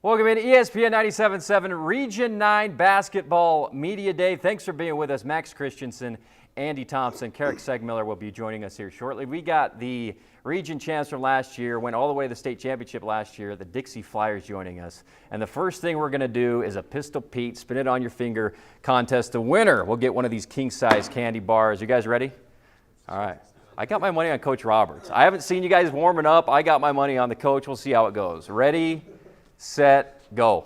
Welcome in ESPN 97.7 Region 9 Basketball Media Day. Thanks for being with us. Max Christensen, Andy Thompson, Carrick Segmiller will be joining us here shortly. We got the region champs from last year, went all the way to the state championship last year, the Dixie Flyers joining us. And the first thing we're going to do is a Pistol Pete, spin it on your finger contest. The winner will get one of these king-size candy bars. You guys ready? All right. I got my money on Coach Roberts. I haven't seen you guys warming up. I got my money on the coach. We'll see how it goes. Ready, set, go.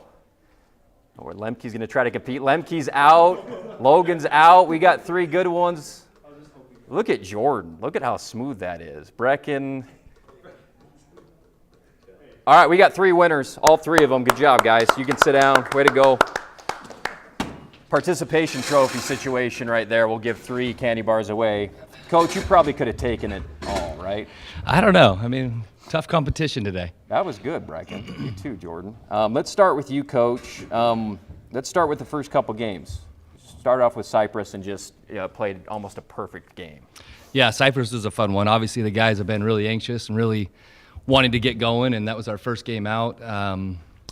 Or Lemke's going to try to compete. Lemke's out. Logan's out. We got three good ones. Look at Jordan. Look at how smooth that is. Brecken. All right, we got three winners, all three of them. Good job, guys. You can sit down. Way to go. Participation trophy situation right there. We'll give 3 candy bars away. Coach, you probably could have taken it all, right? I don't know. I mean, tough competition today. That was good, Brecken. You too, Jordan. Let's start with you, Coach. Let's start with the first couple games. Start off with Cypress and just played almost a perfect game. Yeah, Cypress was a fun one. Obviously, the guys have been really anxious and really wanting to get going, and that was our first game out.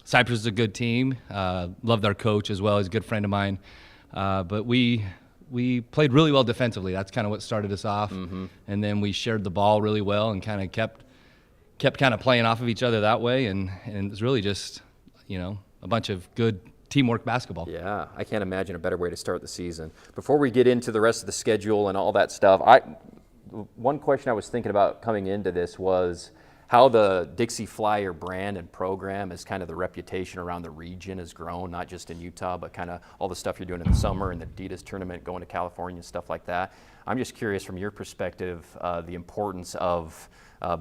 Cypress is a good team. Loved our coach as well. He's a good friend of mine. But we played really well defensively. That's kind of what started us off. Mm-hmm. And then we shared the ball really well and kind of kept kind of playing off of each other that way. And it was really just, a bunch of good teamwork basketball. Yeah, I can't imagine a better way to start the season. Before we get into the rest of the schedule and all that stuff, one question I was thinking about coming into this was how the Dixie Flyer brand and program is kind of the reputation around the region has grown, not just in Utah, but kind of all the stuff you're doing in the summer and the Adidas tournament, going to California and stuff like that. I'm just curious from your perspective, the importance of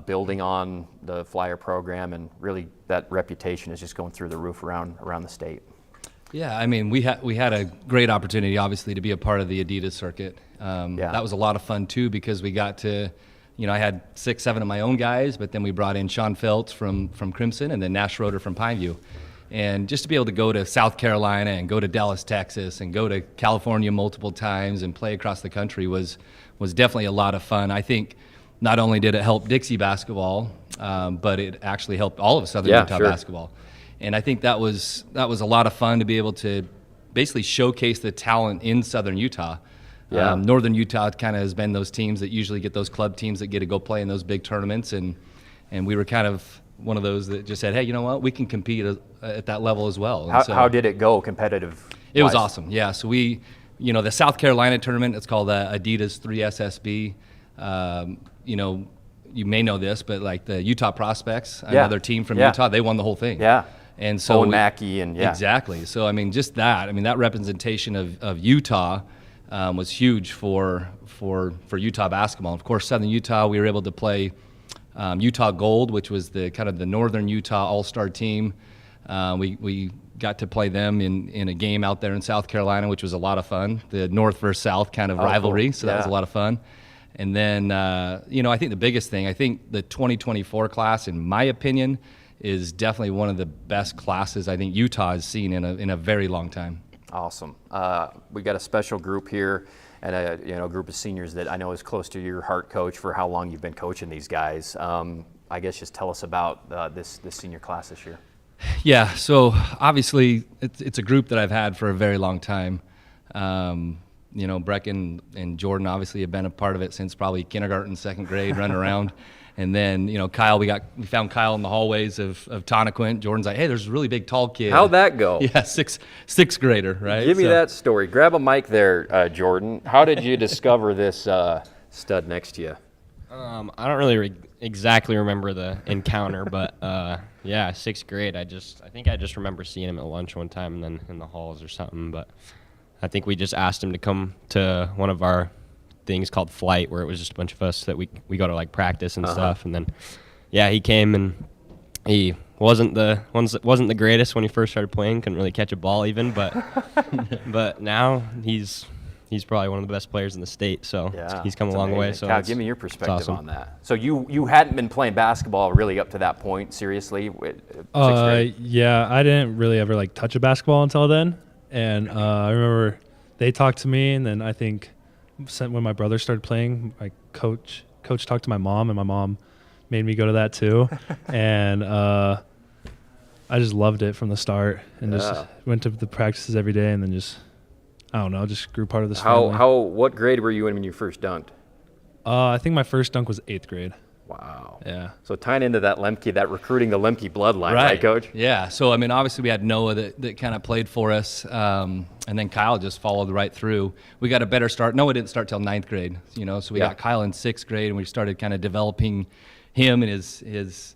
building on the Flyer program, and really that reputation is just going through the roof around the state. Yeah, I mean, we had a great opportunity, obviously, to be a part of the Adidas circuit. That was a lot of fun, too, because we got to, I had 6, 7 of my own guys, but then we brought in Sean Feltz from Crimson and then Nash Schroeder from Pineview. And just to be able to go to South Carolina and go to Dallas, Texas, and go to California multiple times and play across the country was definitely a lot of fun. I think not only did it help Dixie basketball, but it actually helped all of Southern Utah basketball. And I think that was a lot of fun to be able to basically showcase the talent in Southern Utah. Yeah. Northern Utah kind of has been those teams that usually get those club teams that get to go play in those big tournaments, and we were kind of one of those that just said, hey, you know what, we can compete at that level as well. How did it go competitive? It was awesome, yeah. So we, the South Carolina tournament, it's called Adidas 3SSB. You may know this, but like the Utah Prospects, another team from Utah, they won the whole thing. Yeah. And so Owen Mackey and exactly. So just that representation of Utah was huge for Utah basketball. Of course, Southern Utah, we were able to play Utah Gold, which was the kind of the Northern Utah All-Star team. We got to play them in a game out there in South Carolina, which was a lot of fun. The North versus South kind of rivalry, cool. So that was a lot of fun. And then, I think the biggest thing, the 2024 class, in my opinion, is definitely one of the best classes I think Utah has seen in a very long time. Awesome. We got a special group here, and a group of seniors that I know is close to your heart, Coach, for how long you've been coaching these guys. I guess just tell us about this senior class this year. Yeah, so obviously it's a group that I've had for a very long time. Brecken and Jordan obviously have been a part of it since probably kindergarten, second grade, running around. And then, Kyle, we found Kyle in the hallways of Tonnequint. Jordan's like, hey, there's a really big, tall kid. How'd that go? Yeah, sixth grader, right? Give me that story. Grab a mic there, Jordan. How did you discover this stud next to you? I don't really exactly remember the encounter, but sixth grade. I think I just remember seeing him at lunch one time and then in the halls or something. But I think we just asked him to come to one of our things called Flight, where it was just a bunch of us that we go to like practice and stuff. And then he came, and he wasn't the greatest when he first started playing, couldn't really catch a ball even, but but now he's probably one of the best players in the state, so he's come a long way. So Kyle, give me your perspective awesome. on that. So you hadn't been playing basketball really up to that point, seriously? Yeah, I didn't really ever touch a basketball until then, and I remember they talked to me, and then I think when my brother started playing, my coach talked to my mom, and my mom made me go to that too. And I just loved it from the start, and just went to the practices every day, and then just, I don't know, just grew part of this family. What grade were you in when you first dunked? I think my first dunk was 8th grade. Wow. Yeah. So tying into that Lemke, that recruiting the Lemke bloodline, right, Coach? Yeah. So, I mean, obviously we had Noah that kind of played for us, and then Kyle just followed right through. We got a better start. Noah didn't start till 9th grade, so we got Kyle in 6th grade, and we started kind of developing him and his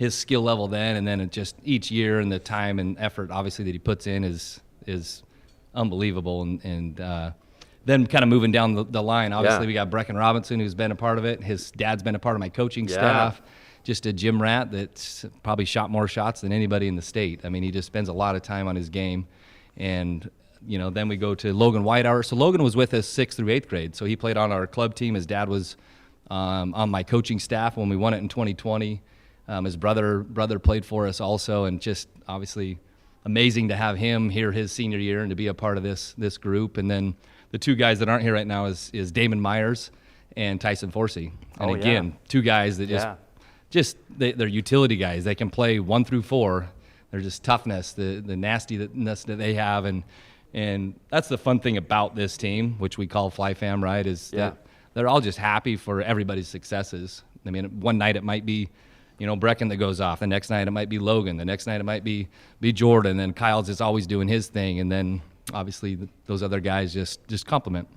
skill level then, and then it just each year and the time and effort, obviously, that he puts in is unbelievable. And then kind of moving down the line, obviously we got Brecken Robinson, who's been a part of it. His dad's been a part of my coaching staff. Just a gym rat that's probably shot more shots than anybody in the state. I mean, he just spends a lot of time on his game. And, then we go to Logan Whitehour. So Logan was with us 6th through 8th grade. So he played on our club team. His dad was on my coaching staff when we won it in 2020. His brother played for us also, and just obviously amazing to have him here his senior year and to be a part of this group. And then the two guys that aren't here right now is Damon Myers and Tyson Forsey. And again, two guys that they're utility guys. They can play 1 through 4. They're just toughness, the nastiness that they have, and that's the fun thing about this team, which we call Fly Fam, right? Is that they're all just happy for everybody's successes. I mean, one night it might be, Brecken that goes off. The next night it might be Logan. The next night it might be Jordan. And Kyle's just always doing his thing. And then obviously those other guys just compliment.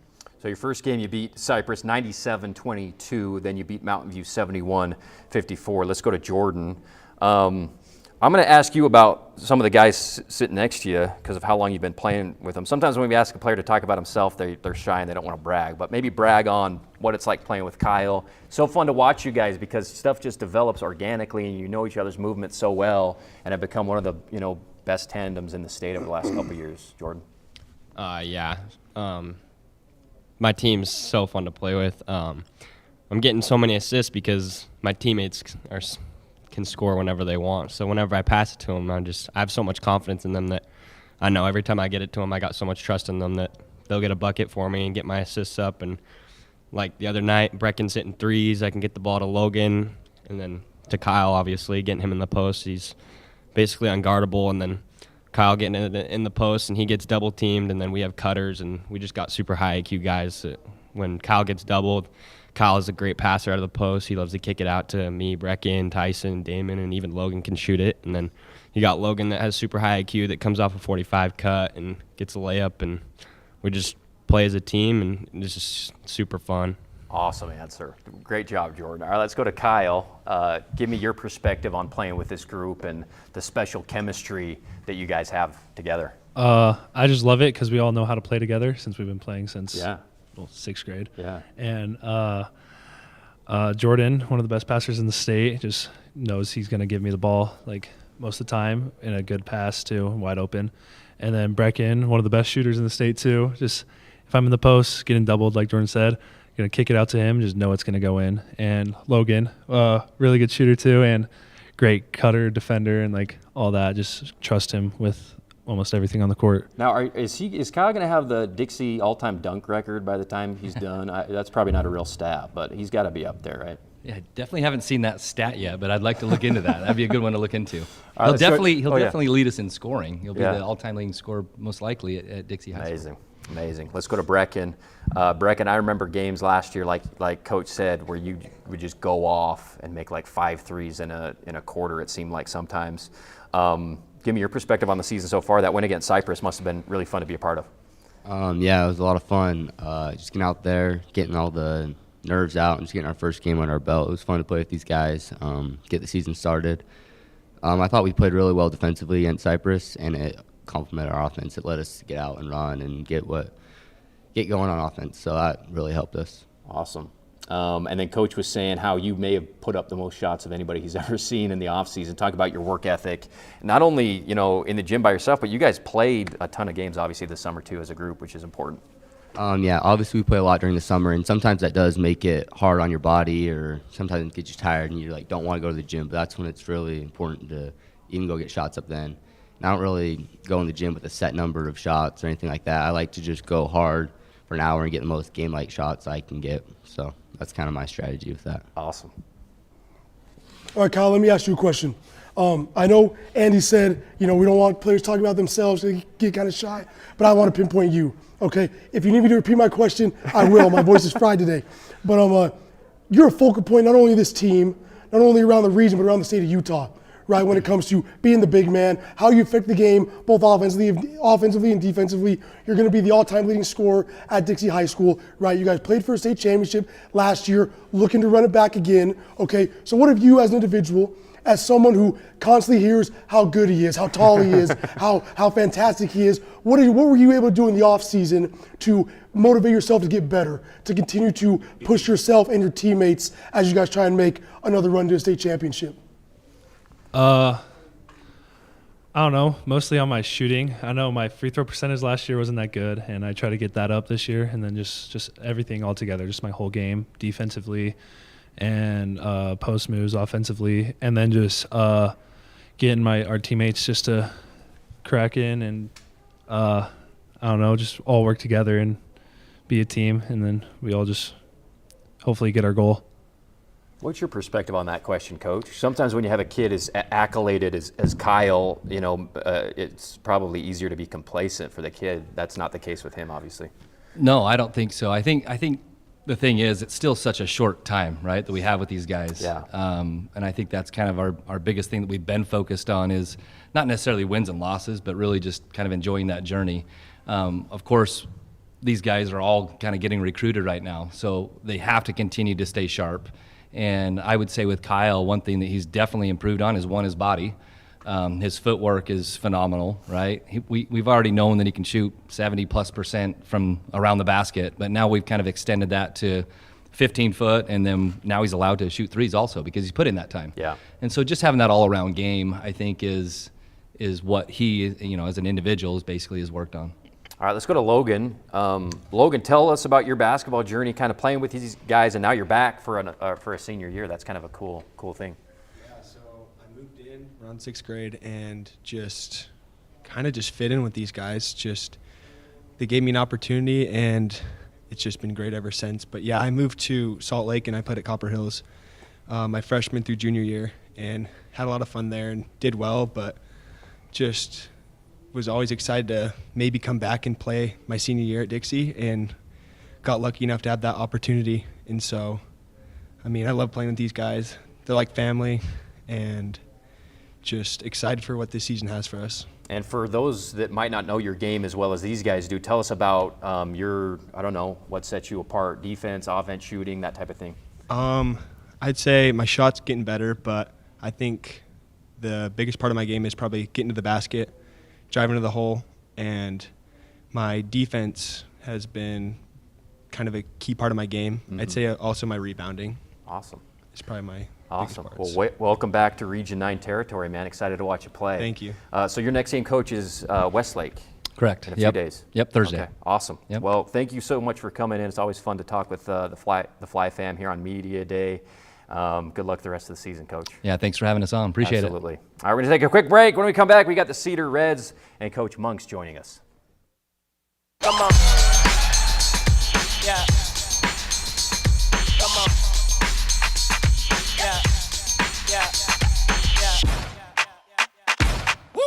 So your first game you beat Cypress 97-22. Then you beat Mountain View 71-54. Let's go to Jordan. I'm going to ask you about some of the guys sitting next to you because of how long you've been playing with them. Sometimes when we ask a player to talk about himself, they're shy and they don't want to brag. But maybe brag on what it's like playing with Kyle. So fun to watch you guys because stuff just develops organically and you know each other's movements so well and have become one of the best tandems in the state over the last couple of years. Jordan? My team's so fun to play with. I'm getting so many assists because my teammates can score whenever they want. So whenever I pass it to them, I have so much confidence in them that I know every time I get it to them, I got so much trust in them that they'll get a bucket for me and get my assists up. And like the other night, Brecken's hitting threes. I can get the ball to Logan and then to Kyle, obviously, getting him in the post. He's basically unguardable. And then Kyle getting in the post and he gets double teamed. And then we have cutters and we just got super high IQ guys. That when Kyle gets doubled, Kyle is a great passer out of the post. He loves to kick it out to me, Brecken, Tyson, Damon, and even Logan can shoot it. And then you got Logan that has super high IQ that comes off a 45 cut and gets a layup. And we just play as a team, and it's just super fun. Awesome answer. Great job, Jordan. All right, let's go to Kyle. Give me your perspective on playing with this group and the special chemistry that you guys have together. I just love it because we all know how to play together since we've been playing since 6th grade. Yeah. And Jordan, one of the best passers in the state, just knows he's going to give me the ball like most of the time in a good pass too, wide open. And then Brecken, one of the best shooters in the state too. Just if I'm in the post, getting doubled like Jordan said, going to kick it out to him, just know it's going to go in. And Logan, really good shooter too, and great cutter, defender, and like all that. Just trust him with almost everything on the court. Now, is Kyle going to have the Dixie all-time dunk record by the time he's done? That's probably not a real stat, but he's got to be up there, right? Yeah, I definitely haven't seen that stat yet, but I'd like to look into that. That'd be a good one to look into. Right, He'll definitely lead us in scoring. He'll be the all-time leading scorer most likely at Dixie High School. Amazing. Let's go to Brecken. Brecken, I remember games last year, like Coach said, where you would just go off and make like 5 threes in a quarter, it seemed like sometimes. Give me your perspective on the season so far. That win against Cypress must have been really fun to be a part of. Yeah, it was a lot of fun. Just getting out there, getting all the nerves out, and just getting our first game on our belt. It was fun to play with these guys, get the season started. I thought we played really well defensively against Cypress, and it complemented our offense. It let us get out and run and get going on offense. So that really helped us. Awesome. And then Coach was saying how you may have put up the most shots of anybody he's ever seen in the offseason. Talk about your work ethic, not only in the gym by yourself, but you guys played a ton of games obviously this summer too as a group, which is important. Yeah, obviously we play a lot during the summer, and sometimes that does make it hard on your body, or sometimes it gets you tired and you don't want to go to the gym. But that's when it's really important to even go get shots up then. And I don't really go in the gym with a set number of shots or anything like that. I like to just go hard for an hour and get the most game-like shots I can get. So that's kind of my strategy with that. Awesome. All right, Kyle, let me ask you a question. I know Andy said, we don't want players talking about themselves, they get kind of shy, but I want to pinpoint you, okay? If you need me to repeat my question, I will. My voice is fried today. But you're a focal point not only of this team, not only around the region, but around the state of Utah, right? When it comes to being the big man, how you affect the game, both offensively and defensively. You're going to be the all-time leading scorer at Dixie High School, right? You guys played for a state championship last year, looking to run it back again, okay? So what have you as an individual, as someone who constantly hears how good he is, how tall he is, how fantastic he is, what were you able to do in the offseason to motivate yourself to get better, to continue to push yourself and your teammates as you guys try and make another run to a state championship? I don't know, mostly on my shooting. I know my free throw percentage last year wasn't that good, and I try to get that up this year, and then just everything all together, just my whole game, defensively and post moves offensively, and then just getting our teammates just to crack in and I don't know, just all work together and be a team, and then we all just hopefully get our goal. What's your perspective on that question, Coach? Sometimes when you have a kid as accoladed as Kyle, it's probably easier to be complacent for the kid. That's not the case with him, obviously. No, I don't think so. I think the thing is, it's still such a short time, right, that we have with these guys. Yeah. And I think that's kind of our biggest thing that we've been focused on is not necessarily wins and losses, but really just kind of enjoying that journey. Of course, these guys are all kind of getting recruited right now, so they have to continue to stay sharp. And I would say with Kyle, one thing that he's definitely improved on is his body. His footwork is phenomenal, right? We've already known that he can shoot 70+% from around the basket, but now we've kind of extended that to 15 foot, and then now he's allowed to shoot threes also because he's put in that time. Yeah. And so just having that all-around game, I think, is what he, as an individual, basically has worked on. All right, let's go to Logan. Logan, tell us about your basketball journey, kind of playing with these guys, and now you're back for a senior year. That's kind of a cool thing. Yeah, so I moved in around 6th grade and just kind of just fit in with these guys. Just they gave me an opportunity, and it's just been great ever since. But yeah, I moved to Salt Lake and I played at Copper Hills my freshman through junior year, and had a lot of fun there and did well, but just was always excited to maybe come back and play my senior year at Dixie, and got lucky enough to have that opportunity. And so, I love playing with these guys. They're like family, and just excited for what this season has for us. And for those that might not know your game as well as these guys do, tell us about what sets you apart, defense, offense, shooting, that type of thing. I'd say my shot's getting better, but I think the biggest part of my game is probably getting to the basket, driving to the hole, and my defense has been kind of a key part of my game. Mm-hmm. I'd say also my rebounding. Awesome. It's probably my awesome. Biggest parts. Well, welcome back to Region 9 territory, man. Excited to watch you play. Thank you. So your next game coach is Westlake. Correct. In a few days. Yep, Thursday. Okay, awesome. Yep. Well, thank you so much for coming in. It's always fun to talk with the Fly fam here on Media Day. Good luck the rest of the season, Coach. Yeah, thanks for having us on. Appreciate it. Absolutely. All right, we're going to take a quick break. When we come back, we got the Cedar Reds and Coach Monk's joining us. Come on. Yeah. Come on. Yeah. Yeah. Yeah. Woo.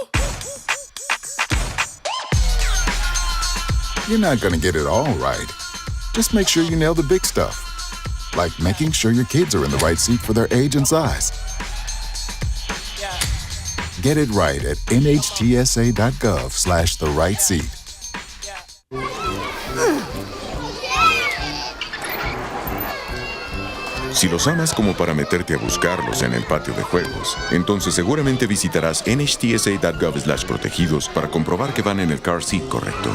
You're not going to get it all right. Just make sure you nail the big stuff. Like making sure your kids are in the right seat for their age and size. Get it right at nhtsa.gov/the-right-seat. Si los amas como para meterte a buscarlos en el patio de juegos, entonces seguramente visitarás nhtsa.gov/protegidos para comprobar que van en el car seat correcto.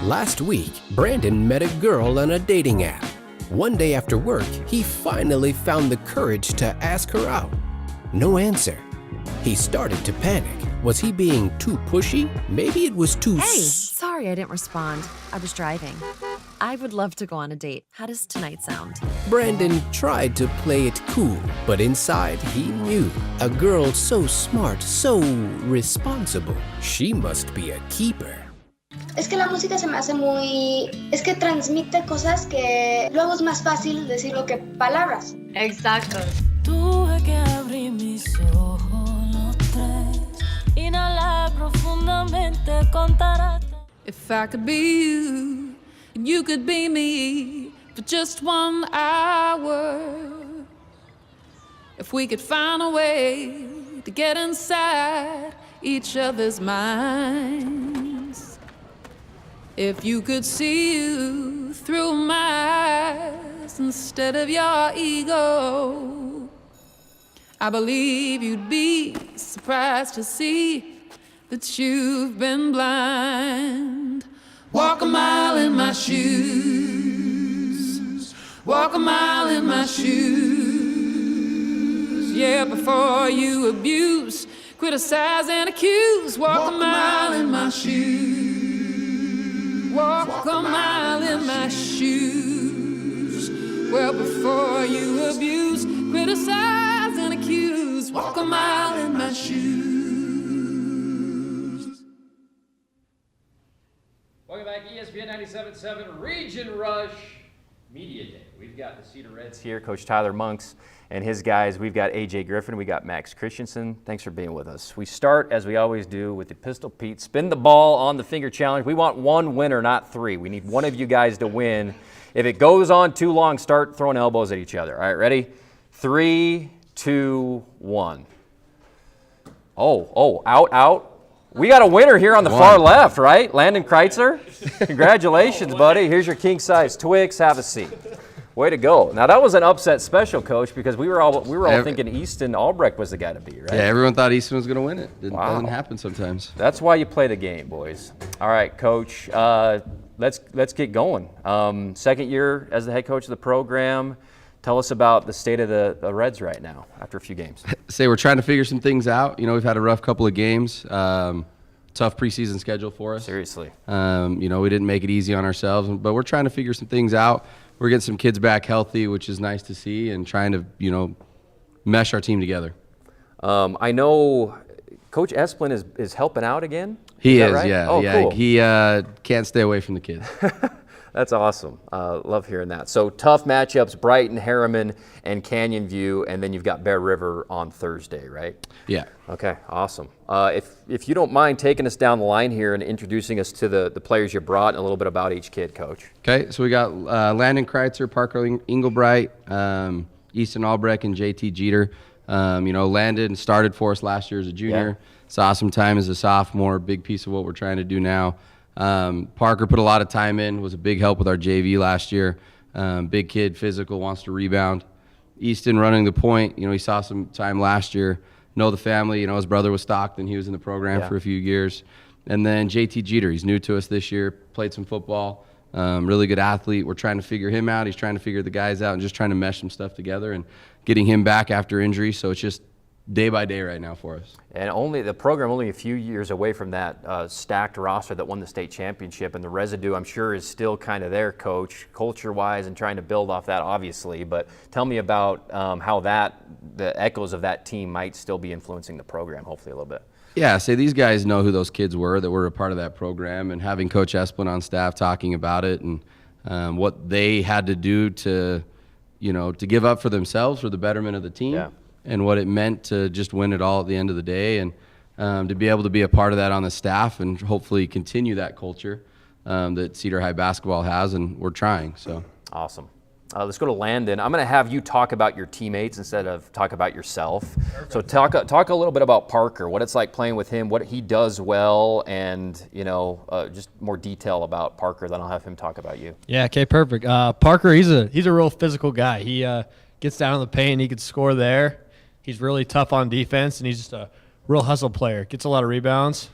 Last week, Brandon met a girl on a dating app. One day after work, he finally found the courage to ask her out. No answer. He started to panic. Was he being too pushy? Maybe it was too Hey, sorry I didn't respond. I was driving. I would love to go on a date. How does tonight sound? Brandon tried to play it cool, but inside he knew. A girl so smart, so responsible. She must be a keeper. Es que la música se me hace muy... Es que transmite cosas que luego es más fácil decirlo que palabras. Exacto. Tuve que abrir mis ojos los tres, inhalar profundamente, contar hasta... If I could be you, and you could be me for just 1 hour. If we could find a way to get inside each other's minds. If you could see you through my eyes instead of your ego, I believe you'd be surprised to see that you've been blind. Walk a mile in my shoes. Walk a mile in my shoes. Yeah, before you abuse, criticize and accuse. Walk a mile in my shoes. Walk a mile in my shoes. Well, before you abuse, criticize and accuse. Walk a mile in my shoes. Welcome back, ESPN 97.7 Region Rush Media Day. We've got the Cedar Reds here, Coach Tyler Monks and his guys. We've got AJ Griffin, we got Max Christensen. Thanks for being with us. We start, as we always do, with the Pistol Pete. Spin the ball on the finger challenge. We want one winner, not three. We need one of you guys to win. If it goes on too long, start throwing elbows at each other. All right, ready? 3, 2, 1. Out. We got a winner here on the far left, right? Landon Kreitzer. Congratulations, buddy. Here's your king-size Twix. Have a seat. Way to go. Now, that was an upset special, Coach, because we were all thinking Easton Albrecht was the guy to beat, right? Yeah, everyone thought Easton was going to win it. Doesn't happen sometimes. That's why you play the game, boys. All right, Coach, let's get going. Second year as the head coach of the program. Tell us about the state of the Reds right now after a few games. We're trying to figure some things out. We've had a rough couple of games. Tough preseason schedule for us. Seriously. We didn't make it easy on ourselves, but we're trying to figure some things out. We're getting some kids back healthy, which is nice to see, and trying to, mesh our team together. I know Coach Esplin is helping out again. He is, right? yeah. Oh, yeah. cool. He can't stay away from the kids. That's awesome. Love hearing that. So tough matchups, Brighton, Harriman, and Canyon View, and then you've got Bear River on Thursday, right? Yeah. Okay, awesome. If you don't mind taking us down the line here and introducing us to the players you brought and a little bit about each kid, Coach. Okay, so we got Landon Kreitzer, Parker Engelbright, Easton Albrecht, and JT Jeter. Landon started for us last year as a junior. Yeah. Saw some time as a sophomore, big piece of what we're trying to do now. Parker put a lot of time in, was a big help with our JV last year. Big kid, physical, wants to rebound. Easton running the point, he saw some time last year. Know the family, his brother was Stockton. He was in the program for a few years. And then JT Jeter, he's new to us this year, played some football, really good athlete. We're trying to figure him out. He's trying to figure the guys out and just trying to mesh some stuff together and getting him back after injury. So it's just day by day right now for us. And the program only a few years away from that stacked roster that won the state championship, and the residue, I'm sure, is still kind of there, Coach, culture-wise, and trying to build off that, obviously. But tell me about how the echoes of that team might still be influencing the program, hopefully a little bit. Yeah, these guys know who those kids were that were a part of that program, and having Coach Esplin on staff talking about it and what they had to do to give up for themselves for the betterment of the team. Yeah. And what it meant to just win it all at the end of the day, and to be able to be a part of that on the staff and hopefully continue that culture that Cedar High basketball has, and we're trying. So awesome. Let's go to Landon. I'm going to have you talk about your teammates instead of talk about yourself. Perfect. So talk a little bit about Parker, what it's like playing with him, what he does well, and just more detail about Parker. Then I'll have him talk about you. Yeah. Okay. Perfect. Parker, he's a real physical guy. He gets down in the paint. He could score there. He's really tough on defense, and he's just a real hustle player. Gets a lot of rebounds.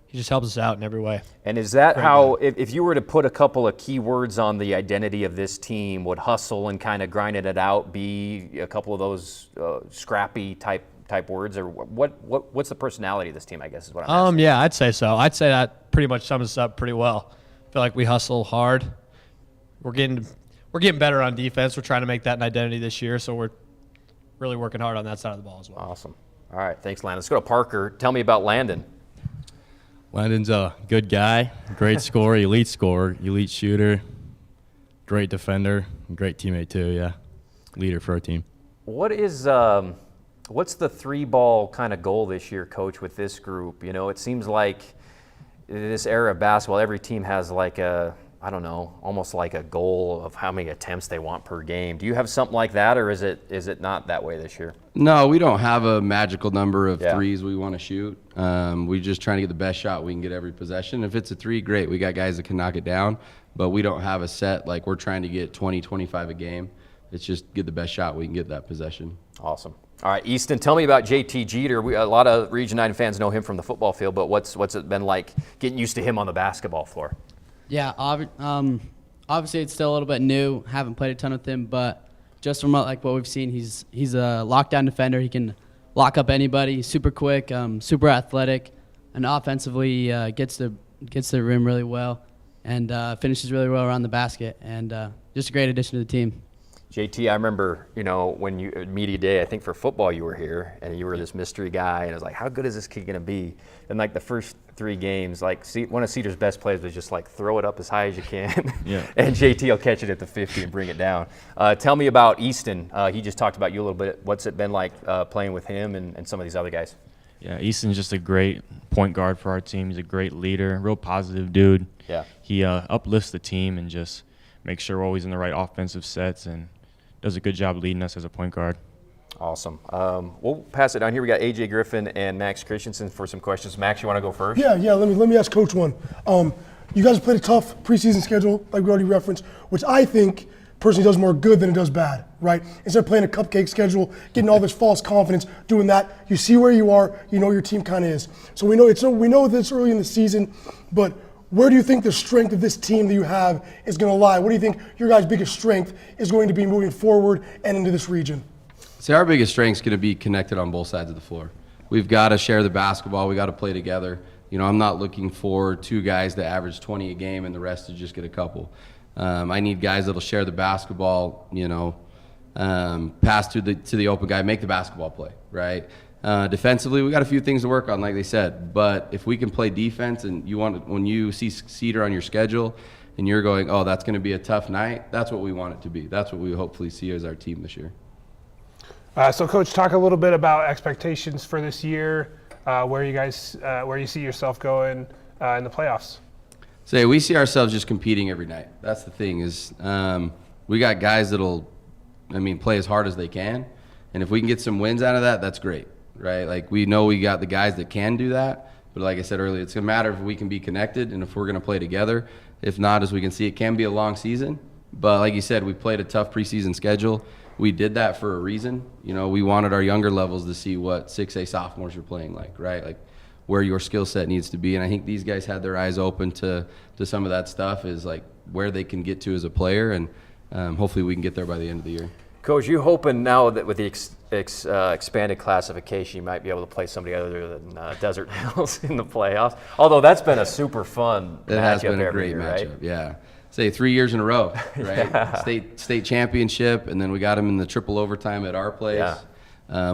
He just helps us out in every way. And is that how, if you were to put a couple of key words on the identity of this team, would hustle and kind of grinding it out be a couple of those scrappy type type words, or what's the personality of this team? I guess is what I'm asking. Yeah, I'd say so. I'd say that pretty much sums us up pretty well. I feel like we hustle hard. We're getting better on defense. We're trying to make that an identity this year, so we're really working hard on that side of the ball as well. Awesome. All right, thanks, Landon. Let's go to Parker. Tell me about Landon. Landon's a good guy, great scorer, elite shooter, great defender, great teammate too. Yeah, leader for our team. What's the 3-ball kind of goal this year, Coach, with this group? You know, it seems like this era of basketball, every team has like almost like a goal of how many attempts they want per game. Do you have something like that, or is it not that way this year? No, we don't have a magical number of threes we want to shoot. We're just trying to get the best shot we can get every possession. If it's a 3, great. We got guys that can knock it down, but we don't have a set like we're trying to get 20, 25 a game. It's just get the best shot we can get that possession. Awesome. All right, Easton, tell me about JT Jeter. A lot of Region 9 fans know him from the football field, but what's it been like getting used to him on the basketball floor? Yeah, obviously it's still a little bit new. Haven't played a ton with him, but just from what we've seen, he's a lockdown defender. He can lock up anybody. He's super quick, super athletic, and offensively gets the rim really well and finishes really well around the basket. And just a great addition to the team. JT, I remember, when you media day, I think for football you were here, and you were this mystery guy, and I was like, how good is this kid going to be? And like the first 3 games, one of Cedar's best plays was just like throw it up as high as you can, and JT will catch it at the 50 and bring it down. Tell me about Easton. He just talked about you a little bit. What's it been like playing with him and some of these other guys? Yeah, Easton's just a great point guard for our team. He's a great leader, real positive dude. Yeah. He uplifts the team and just makes sure we're always in the right offensive sets and does a good job leading us as a point guard. Awesome. We'll pass it down here. We got AJ Griffin and Max Christensen for some questions. Max, you want to go first? Yeah. Let me ask Coach one. You guys played a tough preseason schedule, like we already referenced, which I think personally does more good than it does bad, right? Instead of playing a cupcake schedule, getting all this false confidence, doing that, you see where you are, you know where your team kind of is. So we know this early in the season, but where do you think the strength of this team that you have is going to lie? What do you think your guys' biggest strength is going to be moving forward and into this region? See, our biggest strength is going to be connected on both sides of the floor. We've got to share the basketball. We got to play together. I'm not looking for 2 guys that average 20 a game and the rest to just get a couple. I need guys that'll share the basketball, pass to the open guy, make the basketball play, right? Defensively, we got a few things to work on, like they said. But if we can play defense, and when you see Cedar on your schedule, and you're going, oh, that's going to be a tough night, that's what we want it to be. That's what we hopefully see as our team this year. So, Coach, talk a little bit about expectations for this year, where you see yourself going in the playoffs. So we see ourselves just competing every night. That's the thing is we got guys that'll, play as hard as they can, and if we can get some wins out of that, that's great. Right? Like we know we got the guys that can do that, but like I said earlier, it's gonna matter if we can be connected and if we're gonna play together. If not, as we can see, it can be a long season. But like you said, we played a tough preseason schedule. We did that for a reason. We wanted our younger levels to see what 6A sophomores are playing like, right? Like where your skill set needs to be. And I think these guys had their eyes open to some of that stuff, is like where they can get to as a player, and hopefully we can get there by the end of the year. Coach, you hoping now that with the expanded classification, you might be able to play somebody other than Desert Hills in the playoffs? Although that's been a super fun matchup. It has been a great matchup, right? Yeah. Say 3 years in a row, right? Yeah. State championship, and then we got them in the triple overtime at our place,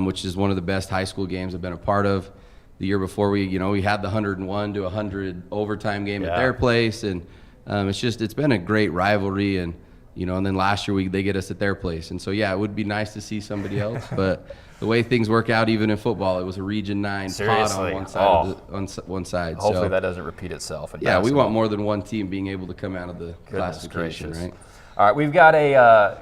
which is one of the best high school games I've been a part of. The year before, we had the 101 to 100 overtime game at their place, and it's been a great rivalry, and and then last year they get us at their place. And so, it would be nice to see somebody else. But the way things work out, even in football, it was a Region 9 pot on one side. On one side. Hopefully that doesn't repeat itself. We want more than one team being able to come out of the classification, right? All right, we've got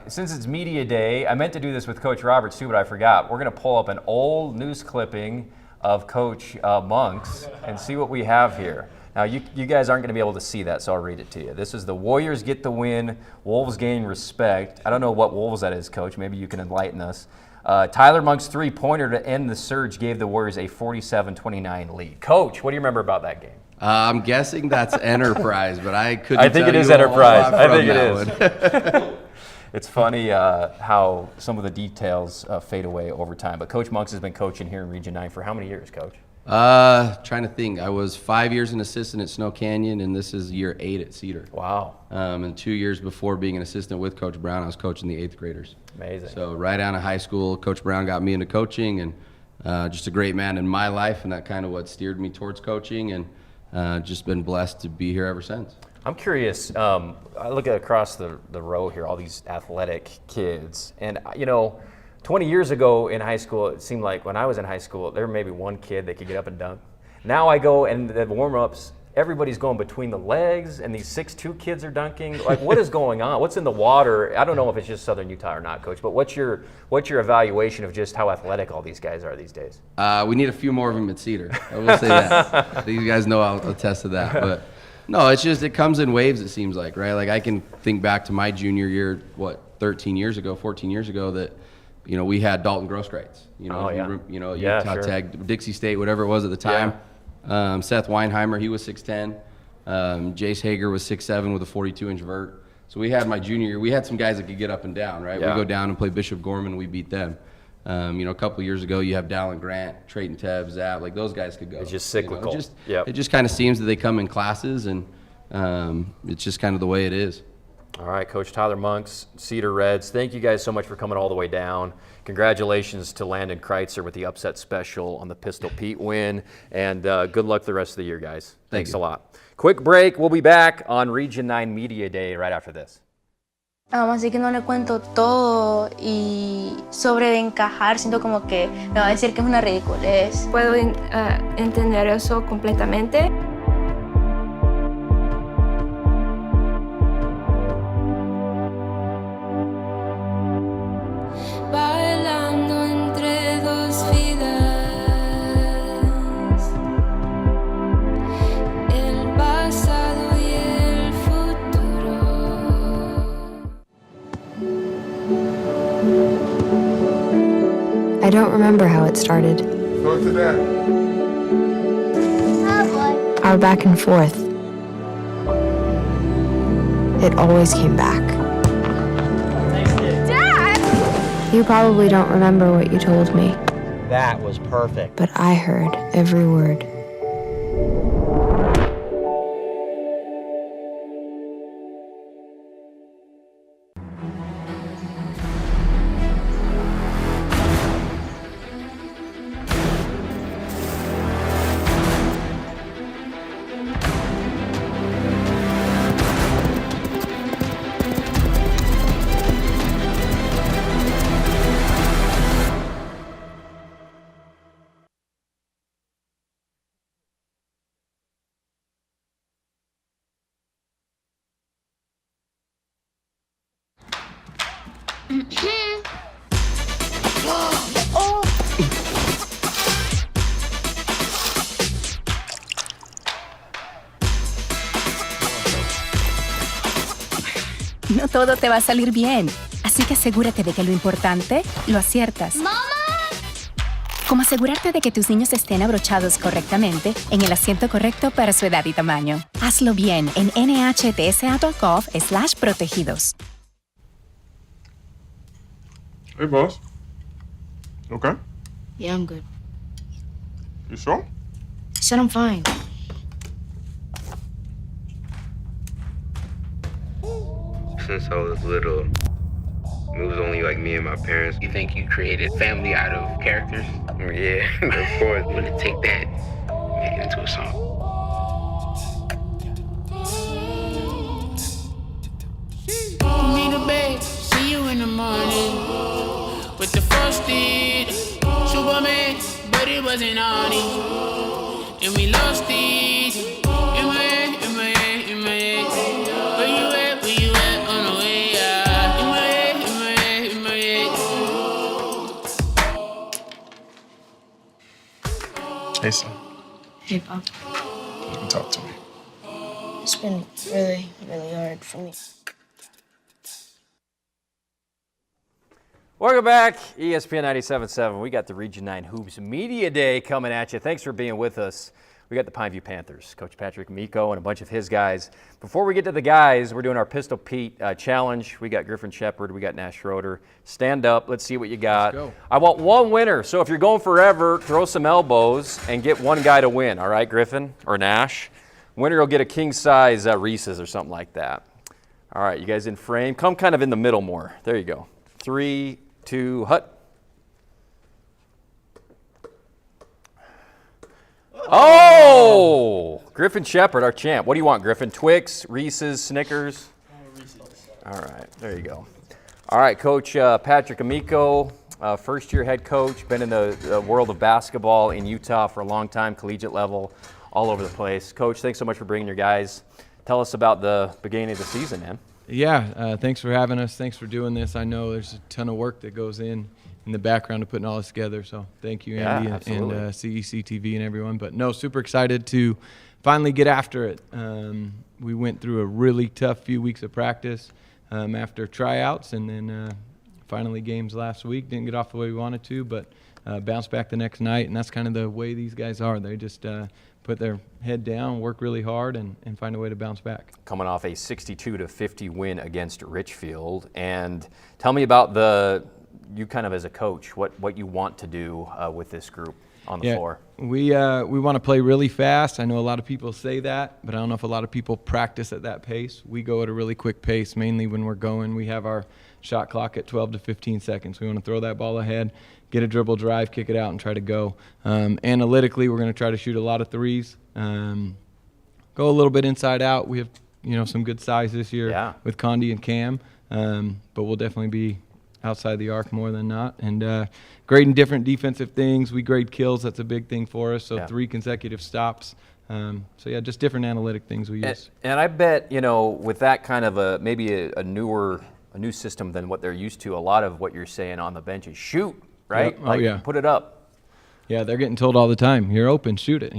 since it's media day, I meant to do this with Coach Roberts too, but I forgot. We're going to pull up an old news clipping of Coach Monks and see what we have here. Now, you guys aren't going to be able to see that, so I'll read it to you. This is the Warriors get the win, Wolves gain respect. I don't know what Wolves that is, Coach. Maybe you can enlighten us. Tyler Monk's three-pointer to end the surge gave the Warriors a 47-29 lead. Coach, what do you remember about that game? I'm guessing that's Enterprise, but I couldn't. I think tell it is you Enterprise. I think it is. It's funny how some of the details fade away over time. But Coach Monks has been coaching here in Region 9 for how many years, Coach? Trying to think. I was 5 years an assistant at Snow Canyon, and this is year 8 at Cedar. Wow. And 2 years before being an assistant with Coach Brown, I was coaching the 8th graders. Amazing. So right out of high school, Coach Brown got me into coaching, and just a great man in my life, and that kind of what steered me towards coaching, and just been blessed to be here ever since. I'm curious, I look at across the row here, all these athletic kids, and 20 years ago in high school, it seemed like when I was in high school, there may be one kid that could get up and dunk. Now I go and the warm-ups, everybody's going between the legs, and these 6'2" kids are dunking. Like, what is going on? What's in the water? I don't know if it's just Southern Utah or not, Coach, but what's your evaluation of just how athletic all these guys are these days? We need a few more of them at Cedar. I will say that. These guys know I'll attest to that. But no, it's just it comes in waves, it seems like, right? Like I can think back to my junior year, 14 years ago, that we had Dalton Grosskreitz, Utah Tech, Dixie State, whatever it was at the time. Yeah. Seth Weinheimer, he was 6'10". Jace Hager was 6'7" with a 42-inch vert. So we had my junior year, we had some guys that could get up and down, right? Yeah. We go down and play Bishop Gorman, we beat them. A couple of years ago, you have Dallin Grant, Trayton Tebb, Zap, like those guys could go. It's just cyclical. It just kind of seems that they come in classes, and it's just kind of the way it is. All right, Coach Tyler Monks, Cedar Reds, thank you guys so much for coming all the way down. Congratulations to Landon Kreitzer with the upset special on the Pistol Pete win, and good luck the rest of the year, guys. Thanks a lot. Quick break. We'll be back on Region 9 Media Day right after this. Así que no le cuento todo y sobre de encajar, siento como que me va a decir que es una ridiculez. Puedo entender eso completamente. Bailando entre dos vidas, el pasado y el futuro. I don't remember how it started. Go to that. Our back and forth. It always came back. Dad! You probably don't remember what you told me. That was perfect. But I heard every word. No todo te va a salir bien, así que asegúrate de que lo importante lo aciertas. ¡Mamá! Como asegurarte de que tus niños estén abrochados correctamente en el asiento correcto para su edad y tamaño. Hazlo bien en nhtsa.gov/protegidos. Hey, boss. Okay? Yeah, I'm good. You sure? I said I'm fine. Since I was little, it was only like me and my parents. You think you created family out of characters? Yeah, of course. I'm gonna take that, make it into a song. Me the bed, see you in the morning with the frosted Superman, but it wasn't on it, and we lost it. In my head, in my head, in my head. Where you at? Where you at? On the way out. In my head, in my head, in my head. Hey, son. Hey, Pop. You can talk to me. It's been really, really hard for me. Welcome back, ESPN 97.7. We got the Region 9 Hoops Media Day coming at you. Thanks for being with us. We got the View Panthers, Coach Patrick Miko and a bunch of his guys. Before we get to the guys, we're doing our Pistol Pete challenge. We got Griffin Shepard, we got Nash Schroeder. Stand up, let's see what you got. Let's go. I want one winner, so if you're going forever, throw some elbows and get one guy to win, all right, Griffin or Nash? Winner will get a king-size Reese's or something like that. All right, you guys in frame? Come kind of in the middle more. There you go. 3, 2, hut. Oh! Griffin Shepard, our champ. What do you want, Griffin? Twix, Reese's, Snickers? Reese's. All right, there you go. All right, Coach Patrick Amico, first-year head coach, been in the world of basketball in Utah for a long time, collegiate level, all over the place. Coach, thanks so much for bringing your guys. Tell us about the beginning of the season, man. Yeah, thanks for having us. Thanks for doing this. I know there's a ton of work that goes in the background of putting all this together. So thank you, Andy, and CEC TV and everyone. But no, super excited to finally get after it. We went through a really tough few weeks of practice after tryouts, and then finally games last week. Didn't get off the way we wanted to, but bounced back the next night. And that's kind of the way these guys are. They just put their head down, work really hard, and find a way to bounce back. Coming off a 62-50 win against Richfield. And tell me about you kind of as a coach, what you want to do with this group on the floor. We want to play really fast. I know a lot of people say that, but I don't know if a lot of people practice at that pace. We go at a really quick pace, mainly when we're going. We have our shot clock at 12 to 15 seconds. We want to throw that ball ahead, get a dribble drive, kick it out, and try to go. Analytically, we're going to try to shoot a lot of threes. Go a little bit inside out. We have some good size this year with Condi and Cam, but we'll definitely be outside the arc more than not. And grading different defensive things. We grade kills. That's a big thing for us. So 3 consecutive stops. Just different analytic things we use. And I bet, with that kind of maybe a new system than what they're used to, a lot of what you're saying on the bench is shoot, right? Yep. Put it up. Yeah, they're getting told all the time, you're open, shoot it.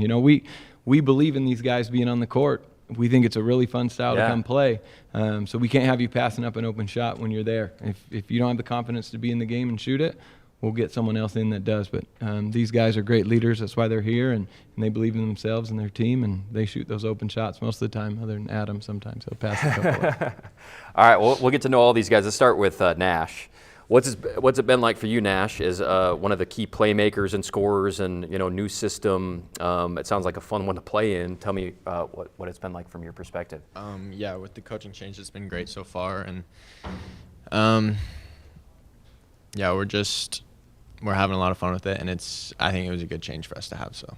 We believe in these guys being on the court. We think it's a really fun style to come play. So we can't have you passing up an open shot when you're there. If you don't have the confidence to be in the game and shoot it, we'll get someone else in that does. But these guys are great leaders. That's why they're here, and they believe in themselves and their team, and they shoot those open shots most of the time, other than Adam sometimes. He'll pass a couple up. All right, well, we'll get to know all these guys. Let's start with Nash. What's it been like for you, Nash, as one of the key playmakers and scorers and, new system? It sounds like a fun one to play in. Tell me what it's been like from your perspective. With the coaching change, it's been great so far. And, we're having a lot of fun with it. And I think it was a good change for us to have, so.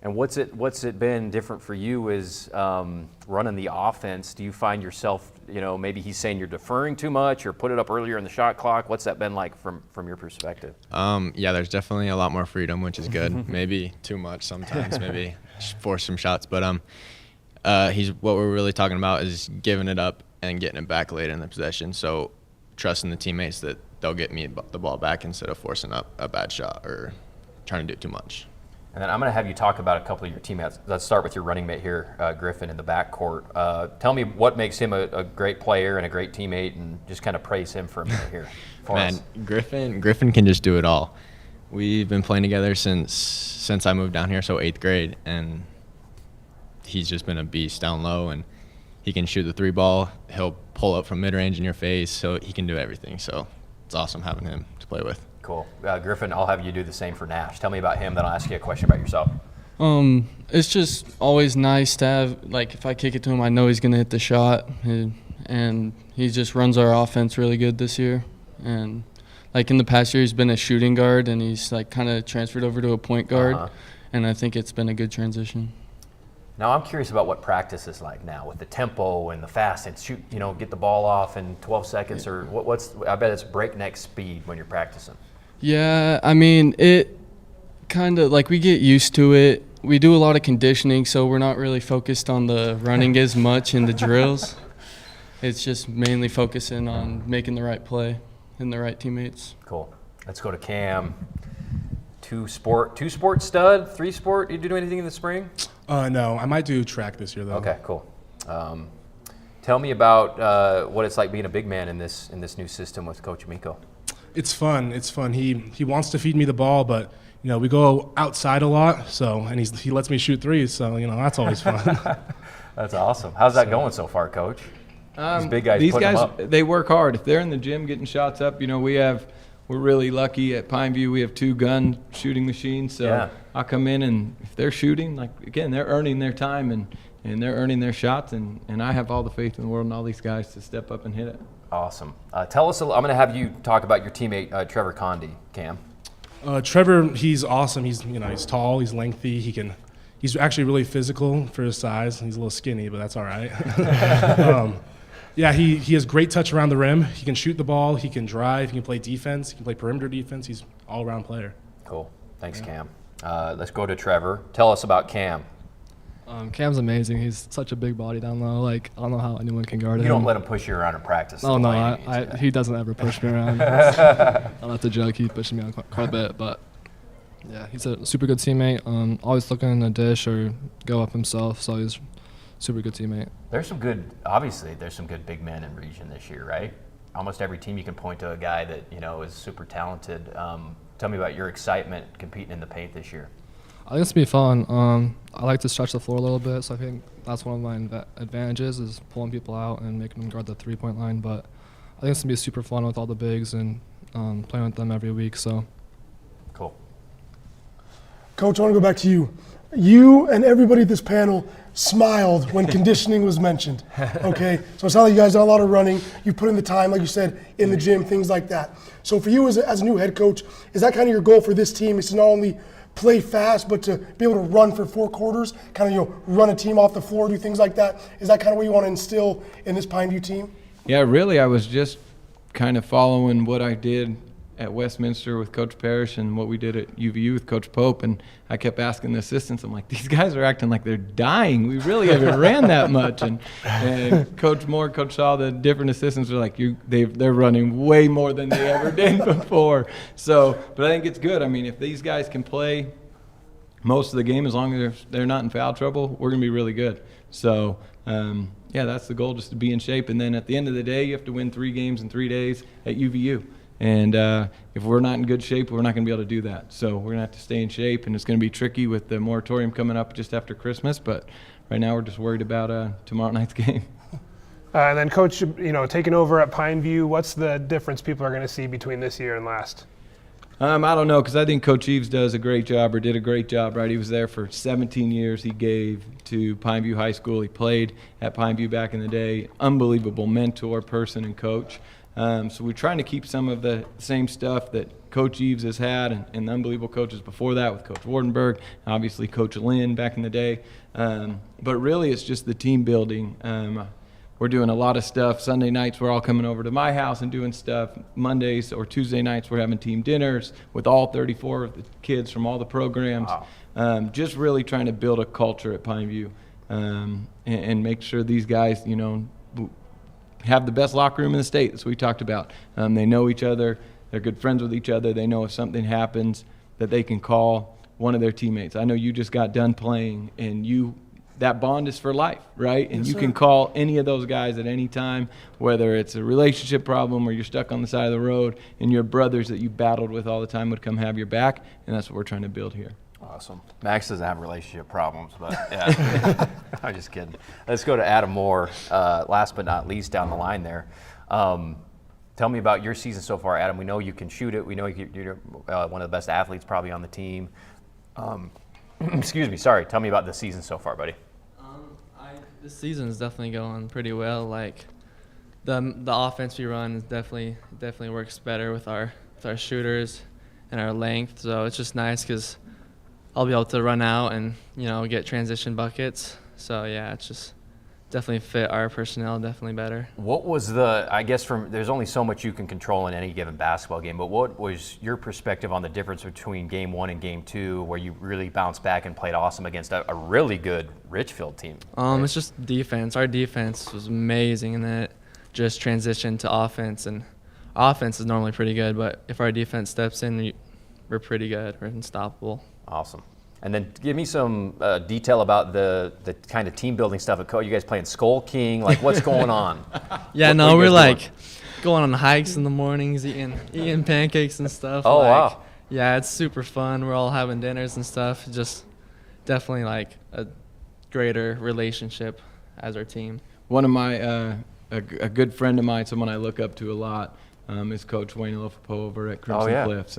And what's it been different for you is running the offense? Do you find yourself, maybe he's saying you're deferring too much or put it up earlier in the shot clock? What's that been like from your perspective? There's definitely a lot more freedom, which is good. Maybe too much sometimes, maybe force some shots. But what we're really talking about is giving it up and getting it back late in the possession. So trusting the teammates that they'll get me the ball back instead of forcing up a bad shot or trying to do too much. And then I'm going to have you talk about a couple of your teammates. Let's start with your running mate here, Griffin, in the backcourt. Tell me what makes him a great player and a great teammate, and just kind of praise him for a minute here. Griffin can just do it all. We've been playing together since I moved down here, so 8th grade, and he's just been a beast down low, and he can shoot the 3 ball. He'll pull up from mid-range in your face, so he can do everything. So it's awesome having him to play with. Cool. Griffin, I'll have you do the same for Nash. Tell me about him, then I'll ask you a question about yourself. It's just always nice to have, if I kick it to him, I know he's going to hit the shot. And he just runs our offense really good this year. And, in the past year, he's been a shooting guard, and he's, kind of transferred over to a point guard. And I think it's been a good transition. Now, I'm curious about what practice is like now with the tempo and the fast and shoot, get the ball off in 12 seconds or I bet it's breakneck speed when you're practicing. Yeah, it kind of, we get used to it. We do a lot of conditioning, so we're not really focused on the running as much in the drills. It's just mainly focusing on making the right play and the right teammates. Cool. Let's go to Cam. Two sport stud, 3 sport. Did you do anything in the spring? No, I might do track this year though. Okay, cool. Tell me about what it's like being a big man in this new system with Coach Amico. It's fun. He wants to feed me the ball, but we go outside a lot. So, and he lets me shoot threes. So, that's always fun. That's awesome. How's that going so far, Coach? These big guys These putting guys, them up. they work hard. If they're in the gym getting shots up, we're really lucky at Pineview. We have 2 gun shooting machines. So Yeah. I'll come in, and if they're shooting, they're earning their time and they're earning their shots. And I have all the faith in the world in all these guys to step up and hit it. Awesome. Tell us, I'm going to have you talk about your teammate, Trevor Condi, Cam. Trevor, he's awesome. He's tall, he's lengthy. He's actually really physical for his size. He's a little skinny, but that's all right. Yeah, he has great touch around the rim. He can shoot the ball. He can drive. He can play defense. He can play perimeter defense. He's an all-around player. Cool. Thanks, Cam. Let's go to Trevor. Tell us about Cam. Cam's amazing. He's such a big body down low. I don't know how anyone can guard him. You don't let him push you around in practice. Oh, no, he doesn't ever push me around. I don't have to joke. He pushes me around quite a bit, but yeah, he's a super good teammate. Always looking in the dish or go up himself, so he's a super good teammate. There's some good big men in region this year, right? Almost every team you can point to a guy that, is super talented. Tell me about your excitement competing in the paint this year. I think it's going to be fun. I like to stretch the floor a little bit, so I think that's one of my advantages is pulling people out and making them guard the three-point line. But I think it's going to be super fun with all the bigs and playing with them every week. So, cool. Coach, I want to go back to you. You and everybody at this panel smiled when conditioning was mentioned. Okay, so it's not like you guys done a lot of running. You put in the time, like you said, in the gym, things like that. So for you as a new head coach, is that kind of your goal for this team? Is to not only play fast, but to be able to run for 4 quarters, kind of run a team off the floor, do things like that? Is that kind of what you want to instill in this Pineview team? Yeah, really, I was just kind of following what I did at Westminster with Coach Parrish and what we did at UVU with Coach Pope, and I kept asking the assistants, I'm like, these guys are acting like they're dying. We really haven't ran that much. And Coach Moore, Coach Shaw, the different assistants are like, they're running way more than they ever did before. So, but I think it's good. I mean, if these guys can play most of the game, as long as they're not in foul trouble, we're going to be really good. So, yeah, that's the goal, just to be in shape. And then at the end of the day, you have to win 3 games in 3 days at UVU. And if we're not in good shape, we're not going to be able to do that. So we're going to have to stay in shape, and it's going to be tricky with the moratorium coming up just after Christmas. But right now we're just worried about tomorrow night's game. And then, Coach, taking over at Pineview, what's the difference people are going to see between this year and last? I don't know, because I think Coach Eves does a great job, or did a great job, right? He was there for 17 years. He gave to Pineview High School. He played at Pineview back in the day. Unbelievable mentor, person, and coach. So we're trying to keep some of the same stuff that Coach Eves has had and the unbelievable coaches before that with Coach Wardenberg, obviously Coach Lynn back in the day. But really it's just the team building. We're doing a lot of stuff. Sunday nights we're all coming over to my house and doing stuff. Mondays or Tuesday nights we're having team dinners with all 34 of the kids from all the programs. Wow. Just really trying to build a culture at Pineview and make sure these guys, have the best locker room in the state. That's what we talked about. They know each other. They're good friends with each other. They know if something happens that they can call one of their teammates. I know you just got done playing, and that bond is for life, right? And you can call any of those guys at any time, whether it's a relationship problem or you're stuck on the side of the road, and your brothers that you battled with all the time would come have your back, and that's what we're trying to build here. Awesome. Max doesn't have relationship problems, but yeah. I'm just kidding. Let's go to Adam Moore, last but not least down the line there. Tell me about your season so far, Adam. We know you can shoot it. We know you're one of the best athletes probably on the team. Excuse me, sorry. Tell me about the season so far, buddy. This season is definitely going pretty well. Like the offense we run is definitely works better with our shooters and our length. So it's just nice because I'll be able to run out and get transition buckets. So yeah, it's just definitely fit our personnel definitely better. What was there's only so much you can control in any given basketball game, but what was your perspective on the difference between game 1 and game 2, where you really bounced back and played awesome against a really good Richfield team? It's just defense. Our defense was amazing, and then it just transitioned to offense, and offense is normally pretty good, but if our defense steps in, we're pretty good. We're unstoppable. Awesome. And then give me some detail about the kind of team building stuff. You guys playing Skull King? Like, what's going on? We're like going on hikes in the mornings, eating pancakes and stuff. Oh, wow. Yeah, it's super fun. We're all having dinners and stuff. Just definitely like a greater relationship as our team. One of my, a good friend of mine, someone I look up to a lot, is Coach Wayne Lofapo over at Crimson Cliffs.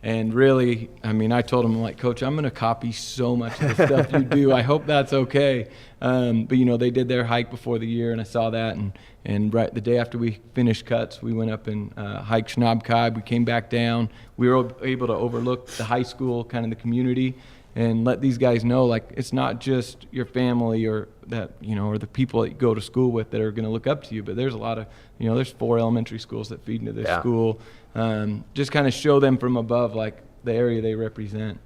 And really, I mean, I told him, like, Coach, I'm going to copy so much of the stuff you do. I hope that's okay. But, you know, they did their hike before the year, and I saw that. And right the day after we finished cuts, we went up and hiked Schnabkai. We came back down. We were able to overlook the high school, kind of the community, and let these guys know, like, it's not just your family or that, you know, or the people that you go to school with that are going to look up to you, but there's a lot of, you know, there's 4 elementary schools that feed into this school. Just kind of show them from above, like, the area they represent.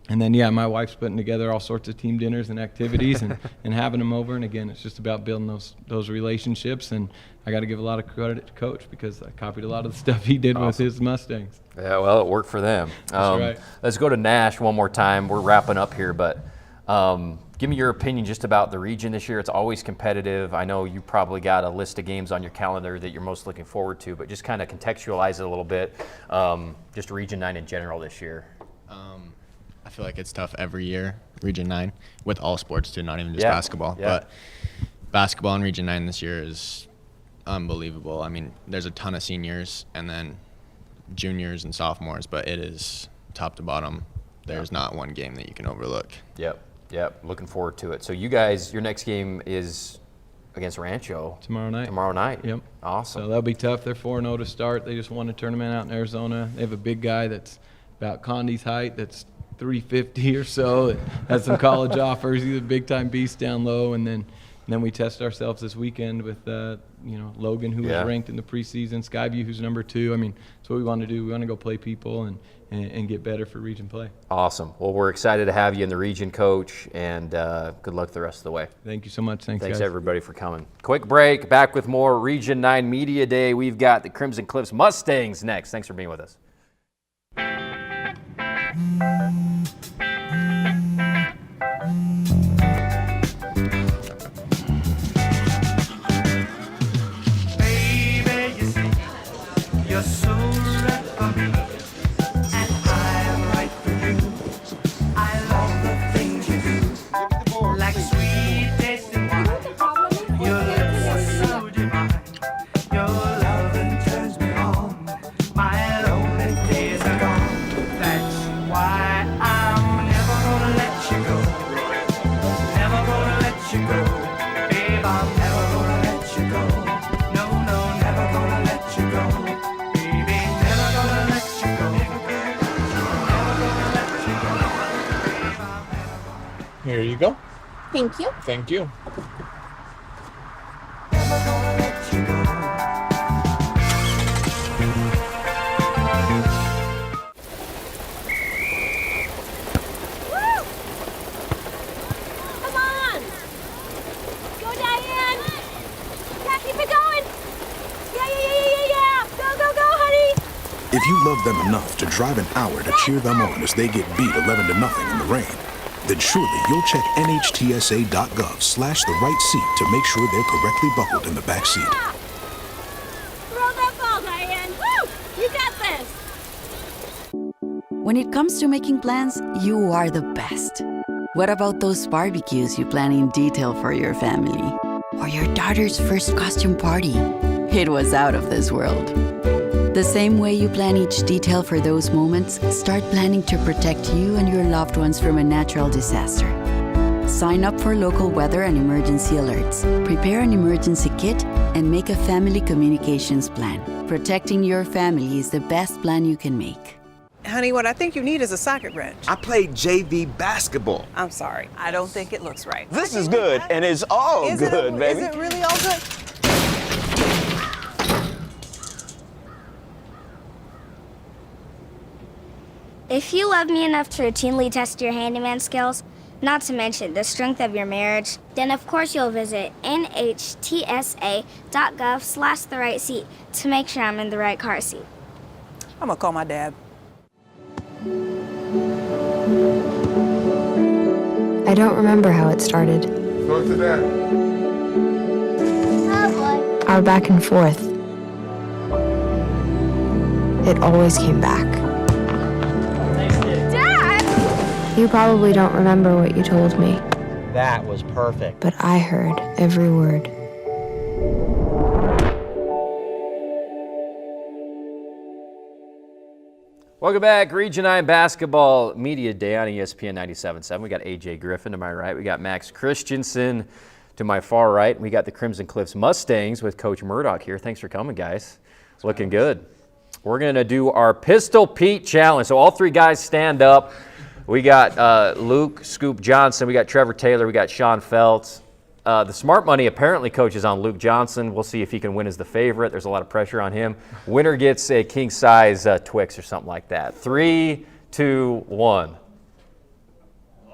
And then, yeah, my wife's putting together all sorts of team dinners and activities and having them over. And, again, it's just about building those relationships. And I got to give a lot of credit to Coach because I copied a lot of the stuff he did with his Mustangs. Yeah, well, it worked for them. That's right. Let's go to Nash one more time. We're wrapping up here, but give me your opinion just about the region this year. It's always competitive. I know you probably got a list of games on your calendar that you're most looking forward to, but just kind of contextualize it a little bit, just Region 9 in general this year. I feel like it's tough every year, Region 9, with all sports too, not even just basketball. But basketball in Region 9 this year is unbelievable. I mean, there's a ton of seniors and then juniors and sophomores, but it is top to bottom. There's not one game that you can overlook. Yep, looking forward to it. So you guys, your next game is against Rancho. Tomorrow night. Tomorrow night. Yep. Awesome. So that'll be tough. They're 4-0 to start. They just won a tournament out in Arizona. They have a big guy that's about Condi's height, that's 350 or so, that has some college offers. He's a big-time beast down low. And then we test ourselves this weekend with, you know, Logan, who was ranked in the preseason, Skyview, who's number 2. I mean, that's what we want to do. We want to go play people and get better for region play. Awesome. Well, we're excited to have you in the region, Coach, and good luck the rest of the way. Thank you so much. Thanks guys. Everybody for coming. Quick break. Back with more Region 9 Media Day. We've got the Crimson Cliffs Mustangs next. Thanks for being with us. Baby, you see, you're so right for me, and I'm right for you. I love the things you do, like sweet tasting wine. Your lips are so divine. Your loving turns me on. My lonely days are gone. That's why I'm never gonna let you go. Never gonna let you go. Babe, I'm never gonna let you go. No, no, never gonna let you go. Baby, never gonna let you go. Never gonna let you go. Here you go. Thank you. Thank you. Never gonna let you go. Come on! Go, Diane! Yeah, keep it going! Yeah! Go, honey! If you love them enough to drive an hour to cheer them on as they get beat 11-0 in the rain, then surely you'll check NHTSA.gov/the right seat to make sure they're correctly buckled in the back seat. Throw that ball, Diane! Woo! You got this! When it comes to making plans, you are the best. What about those barbecues you plan in detail for your family? Or your daughter's first costume party? It was out of this world. The same way you plan each detail for those moments, start planning to protect you and your loved ones from a natural disaster. Sign up for local weather and emergency alerts. Prepare an emergency kit and make a family communications plan. Protecting your family is the best plan you can make. Honey, what I think you need is a socket wrench. I played JV basketball. I'm sorry. I don't think it looks right. This is good, and it's all good, baby. Is it really all good? If you love me enough to routinely test your handyman skills, not to mention the strength of your marriage, then of course you'll visit NHTSA.gov/the right seat to make sure I'm in the right car seat. I'm gonna call my dad. I don't remember how it started. Go to that. Oh boy. Our back and forth. It always came back. You probably don't remember what you told me, That was perfect. but I heard every word. Welcome back, Region 9 Basketball Media Day on ESPN 97.7. We got AJ Griffin to my right. We got Max Christensen to my far right. We got the Crimson Cliffs Mustangs with Coach Murdoch here. Thanks for coming, guys. Looking good. We're going to do our Pistol Pete Challenge. So all three guys stand up. We got Luke Scoop Johnson. We got Trevor Taylor. We got Sean Feltz. The smart money apparently, coach, is on Luke Johnson. We'll see if he can win as the favorite. There's a lot of pressure on him. Winner gets a king-size Twix or something like that. 3, 2, 1.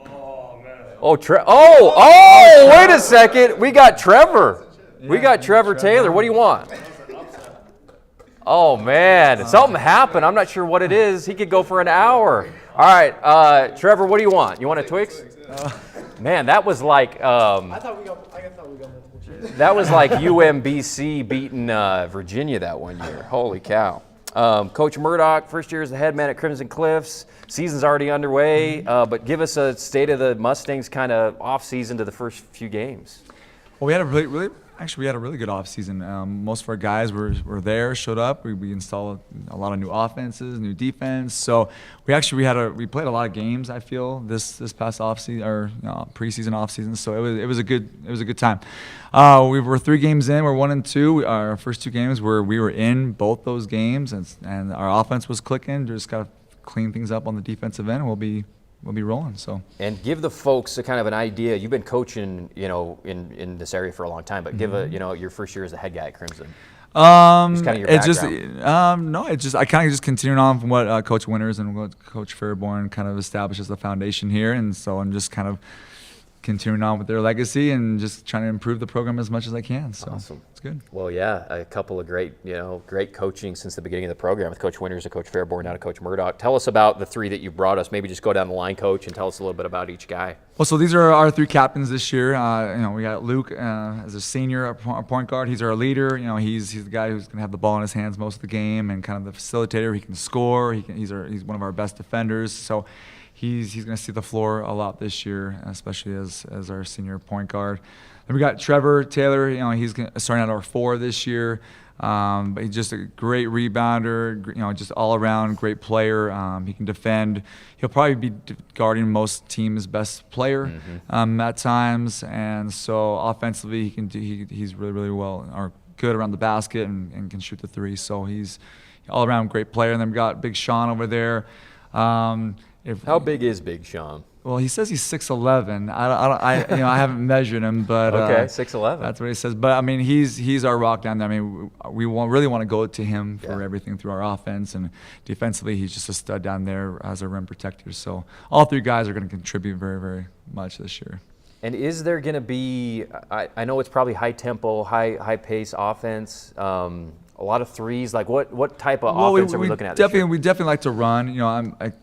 Oh, wait a second. We got Trevor. We got Trevor Taylor. What do you want? Oh, man. Something happened. I'm not sure what it is. He could go for an hour. All right. Trevor, what do you want? You want a Twix? Man, that was like that was like UMBC beating Virginia that one year. Holy cow. Coach Murdoch, first year as the head man at Crimson Cliffs. Season's already underway, but give us a state of the Mustangs kind of off season to the first few games. Well, we had a really good offseason. Most of our guys were there, showed up. We installed a lot of new offenses, new defense. So we played a lot of games. I feel this past offseason or preseason offseason. So it was a good time. We were 3 games in. We're 1-2. Our first 2 games we were in both those games, and our offense was clicking. Just got to clean things up on the defensive end, and we'll be rolling. So, and give the folks a kind of an idea. You've been coaching, in this area for a long time, but give your first year as the head guy at Crimson. Just kind of your background. I kind of just continuing on from what Coach Winters and what Coach Fairborn kind of established as the foundation here, and so I'm just kind of continuing on with their legacy and just trying to improve the program as much as I can. So awesome. It's good. Well, yeah, a couple of great coaching since the beginning of the program with Coach Winters and Coach Fairborn, now to Coach Murdoch. Tell us about the 3 that you brought us. Maybe just go down the line, Coach, and tell us a little bit about each guy. Well, so these are our 3 captains this year. We got Luke as a senior point guard. He's our leader. He's the guy who's going to have the ball in his hands most of the game and kind of the facilitator. He can score. He's one of our best defenders. So he's going to see the floor a lot this year, especially as our senior point guard. Then we got Trevor Taylor. He's starting at our 4 this year. But he's just a great rebounder. Just all around great player. He can defend. He'll probably be guarding most teams' best player at times. And so offensively, he's really, really well or good around the basket and can shoot the 3. So he's all around great player. And then we got Big Sean over there. How big is Big Sean? Well, he says he's 6'11". I haven't measured him, but okay, 6'11". That's what he says. But I mean, he's our rock down there. I mean, we really want to go to him for everything through our offense, and defensively, he's just a stud down there as a rim protector. So all 3 guys are going to contribute very, very much this year. And is there going to be? I know it's probably high tempo, high pace offense. A lot of threes. Like what type of offense are we looking at? We definitely like to run. I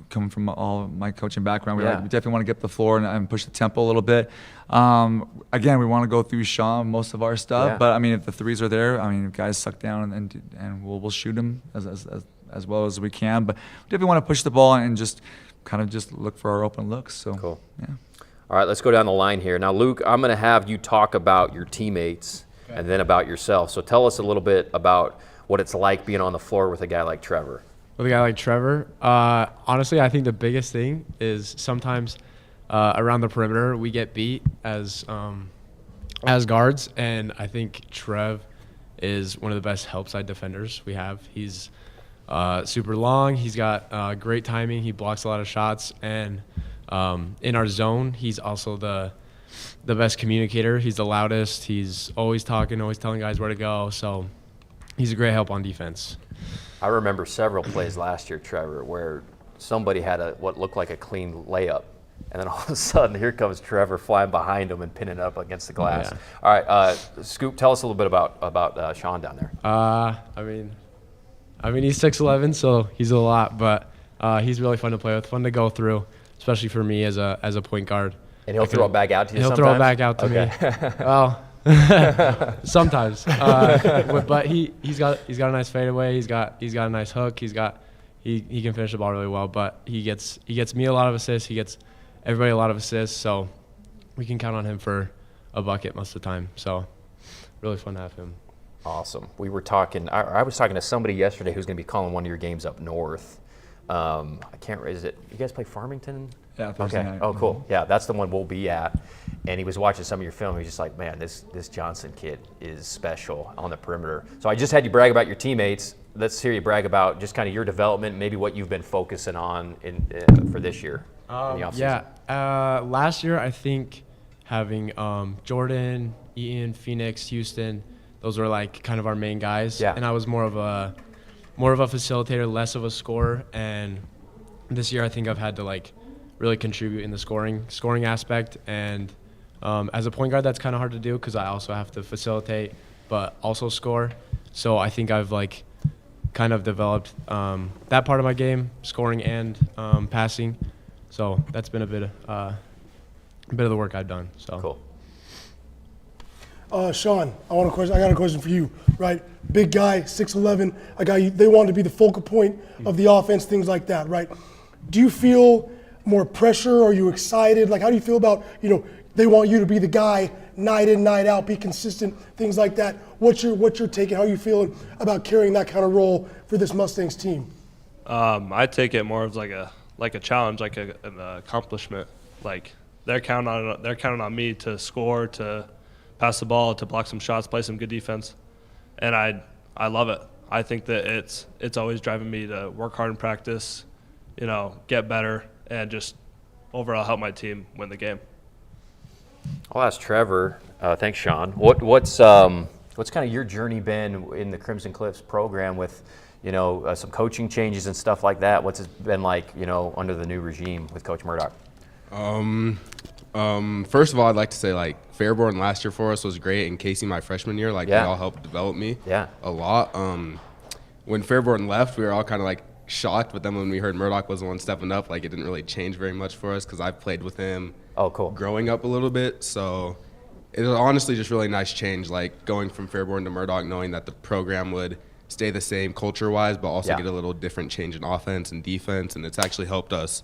come from all of my coaching background. We definitely want to get up the floor and push the tempo a little bit. Again, we want to go through Sean most of our stuff, but I mean, if the threes are there, I mean, guys suck down and we'll shoot them as well as we can. But we definitely want to push the ball and just kind of just look for our open looks. So cool. Yeah. All right, let's go down the line here. Now, Luke, I'm going to have you talk about your teammates and then about yourself. So tell us a little bit about what it's like being on the floor with a guy like Trevor. With a guy like Trevor, honestly, I think the biggest thing is sometimes around the perimeter we get beat as guards, and I think Trev is one of the best help side defenders we have. He's super long. He's got great timing. He blocks a lot of shots, and in our zone, he's also the best communicator. He's the loudest. He's always talking, always telling guys where to go. So he's a great help on defense. I remember several plays last year, Trevor, where somebody had what looked like a clean layup, and then all of a sudden, here comes Trevor flying behind him and pinning it up against the glass. Yeah. All right, Scoop, tell us a little bit about Sean down there. I mean, he's 6'11", so he's a lot, but he's really fun to play with, fun to go through, especially for me as a point guard. And he'll throw it back out to you. He'll throw it back out to me. Well, sometimes, but he's got a nice fadeaway. He's got a nice hook. He's got he can finish the ball really well, but he gets me a lot of assists. He gets everybody a lot of assists, so we can count on him for a bucket most of the time. So really fun to have him. Awesome. We were talking. I was talking to somebody yesterday who's going to be calling one of your games up north. I can't. Is it? You guys play Farmington? Yeah, Thursday night. Oh, cool. Yeah, that's the one we'll be at. And he was watching some of your film. He's just like, man, this Johnson kid is special on the perimeter. So I just had you brag about your teammates. Let's hear you brag about just kind of your development, maybe what you've been focusing on for this year. In the offseason. Yeah. Last year, I think having Jordan, Eaton, Phoenix, Houston, those were like kind of our main guys. Yeah. And I was more of a facilitator, less of a scorer. And this year, I think I've had to like really contribute in the scoring aspect. And as a point guard, that's kind of hard to do because I also have to facilitate, but also score. So I think I've like kind of developed that part of my game, scoring and passing. So that's been a bit of the work I've done. So cool. Sean, I got a question for you. Right, big guy, 6'11", a guy they want to be the focal point of the offense, things like that. Right? Do you feel more pressure? Are you excited? Like, how do you feel about they want you to be the guy night in, night out, be consistent, things like that. What's your take? How are you feeling about carrying that kind of role for this Mustangs team? I take it more as like a challenge, like an accomplishment. Like they're counting on me to score, to pass the ball, to block some shots, play some good defense, and I love it. I think that it's always driving me to work hard in practice, get better, and just overall help my team win the game. I'll ask Trevor. Thanks, Sean. What's kind of your journey been in the Crimson Cliffs program with, some coaching changes and stuff like that? What's it been like, under the new regime with Coach Murdoch? First of all, I'd like to say Fairborn last year for us was great, and Casey my freshman year, they all helped develop me a lot. When Fairborn left, we were all kind of shocked, but then when we heard Murdoch was the one stepping up, it didn't really change very much for us because I've played with him. Oh, cool. Growing up a little bit, so it was honestly just really nice change, going from Fairborn to Murdoch, knowing that the program would stay the same culture-wise, but also get a little different change in offense and defense, and it's actually helped us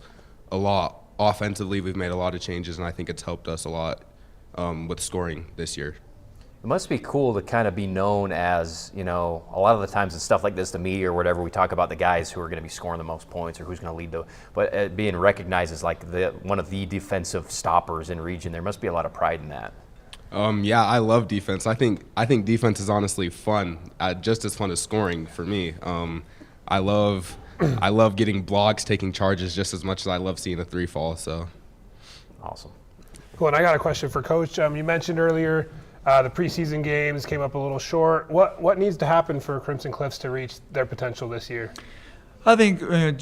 a lot. Offensively, we've made a lot of changes, and I think it's helped us a lot with scoring this year. It must be cool to kind of be known as, a lot of the times in stuff like this, the media or whatever, we talk about the guys who are going to be scoring the most points or who's going to lead but being recognized as one of the defensive stoppers in region, there must be a lot of pride in that. Yeah, I love defense. I think defense is honestly fun, just as fun as scoring for me. I love getting blocks, taking charges just as much as I love seeing a three fall. So awesome. Cool. And I got a question for Coach. You mentioned earlier the preseason games came up a little short. What needs to happen for Crimson Cliffs to reach their potential this year? I think we're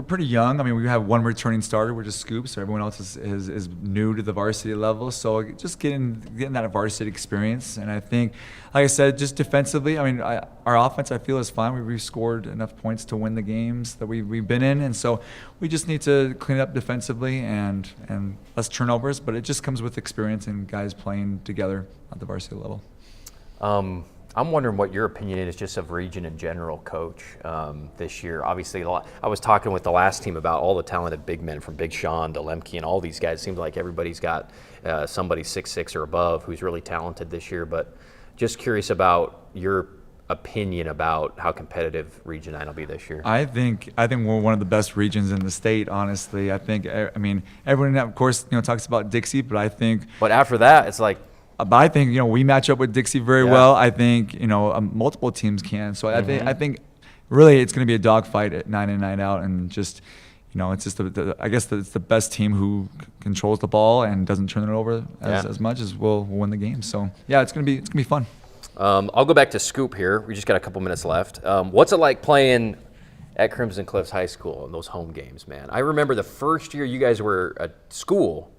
pretty young. I mean, we have one returning starter, which is Scoop, so everyone else is new to the varsity level. So just getting that varsity experience, and I think, like I said, just defensively. I mean, our offense I feel is fine. We've scored enough points to win the games that we've been in, and so we just need to clean it up defensively and less turnovers. But it just comes with experience and guys playing together at the varsity level. I'm wondering what your opinion is just of region in general, Coach, this year. Obviously, I was talking with the last team about all the talented big men from Big Sean to Lemke and all these guys. It seems like everybody's got somebody 6'6" or above who's really talented this year. But just curious about your opinion about how competitive Region 9 will be this year. I think we're one of the best regions in the state, honestly. I mean, everyone, of course, talks about Dixie, but I think. But after that, it's like. But I think we match up with Dixie very well. I think multiple teams can. So I think really it's going to be a dogfight at 9 in, 9 out, and just it's just I guess it's the best team who controls the ball and doesn't turn it over as much as will win the game. So yeah, it's gonna be fun. I'll go back to Scoop here. We just got a couple minutes left. What's it like playing at Crimson Cliffs High School in those home games, man? I remember the first year you guys were at school.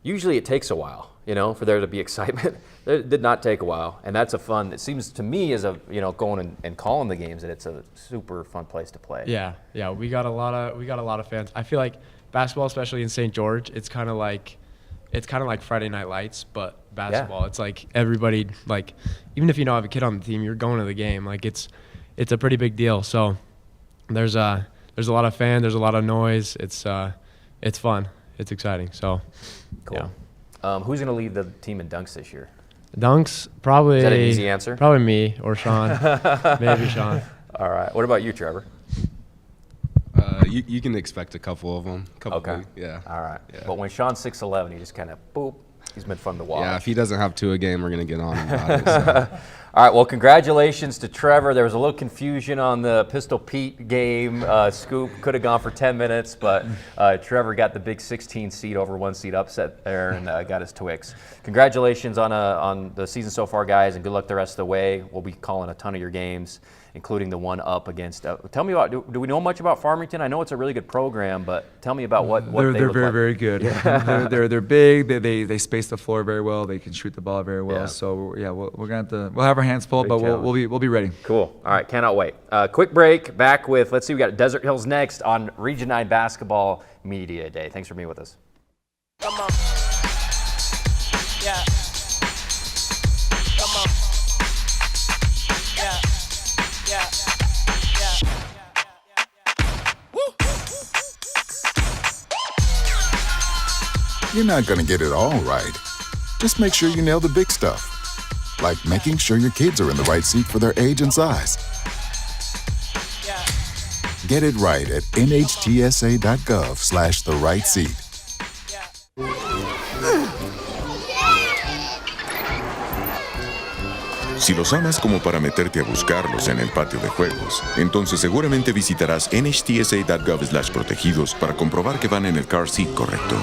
Usually it takes a while, for there to be excitement. It did not take a while, and that's it seems to me as going and calling the games that it's a super fun place to play. Yeah, we got a lot of fans. I feel like basketball, especially in St. George, it's kind of like Friday Night Lights, but basketball. Yeah. It's like everybody, even if you don't have a kid on the team, you're going to the game. It's a pretty big deal. So there's a lot of fans, there's a lot of noise. It's fun. It's exciting. So, Cool. yeah. Who's going to lead the team in dunks this year? Dunks, probably. Is that an easy answer? Probably me or Sean. Maybe Sean. All right. What about you, Trevor? You can expect a couple of them. Okay. Yeah. All right. Yeah. But when Sean's 6'11", he just kind of boop. He's been fun to watch. Yeah, if he doesn't have 2 a game, we're going to get on him about it. So. All right, well, congratulations to Trevor. There was a little confusion on the Pistol Pete game. Scoop could have gone for 10 minutes, but Trevor got the big 16 seed over 1 seed upset there and got his Twix. Congratulations on the season so far, guys, and good luck the rest of the way. We'll be calling a ton of your games, including the one up against. Tell me about. Do we know much about Farmington? I know it's a really good program, but tell me about what they're they they're look very like. very good. they're big. They space the floor very well. They can shoot the ball very well. Yeah. So yeah, we're gonna have our hands full, Big but challenge. we'll be ready. Cool. All right, cannot wait. Quick break. Back with, let's see, we got Desert Hills next on Region 9 Basketball Media Day. Thanks for being with us. Come on. Yeah. Come on. Yeah. Yeah. You're not going to get it all right. Just make sure you nail the big stuff. Like making sure your kids are in the right seat for their age and size. Get it right at nhtsa.gov/the-right-seat. Si los amas como para meterte a buscarlos en el patio de juegos, entonces seguramente visitarás nhtsa.gov/protegidos para comprobar que van en el car seat correcto.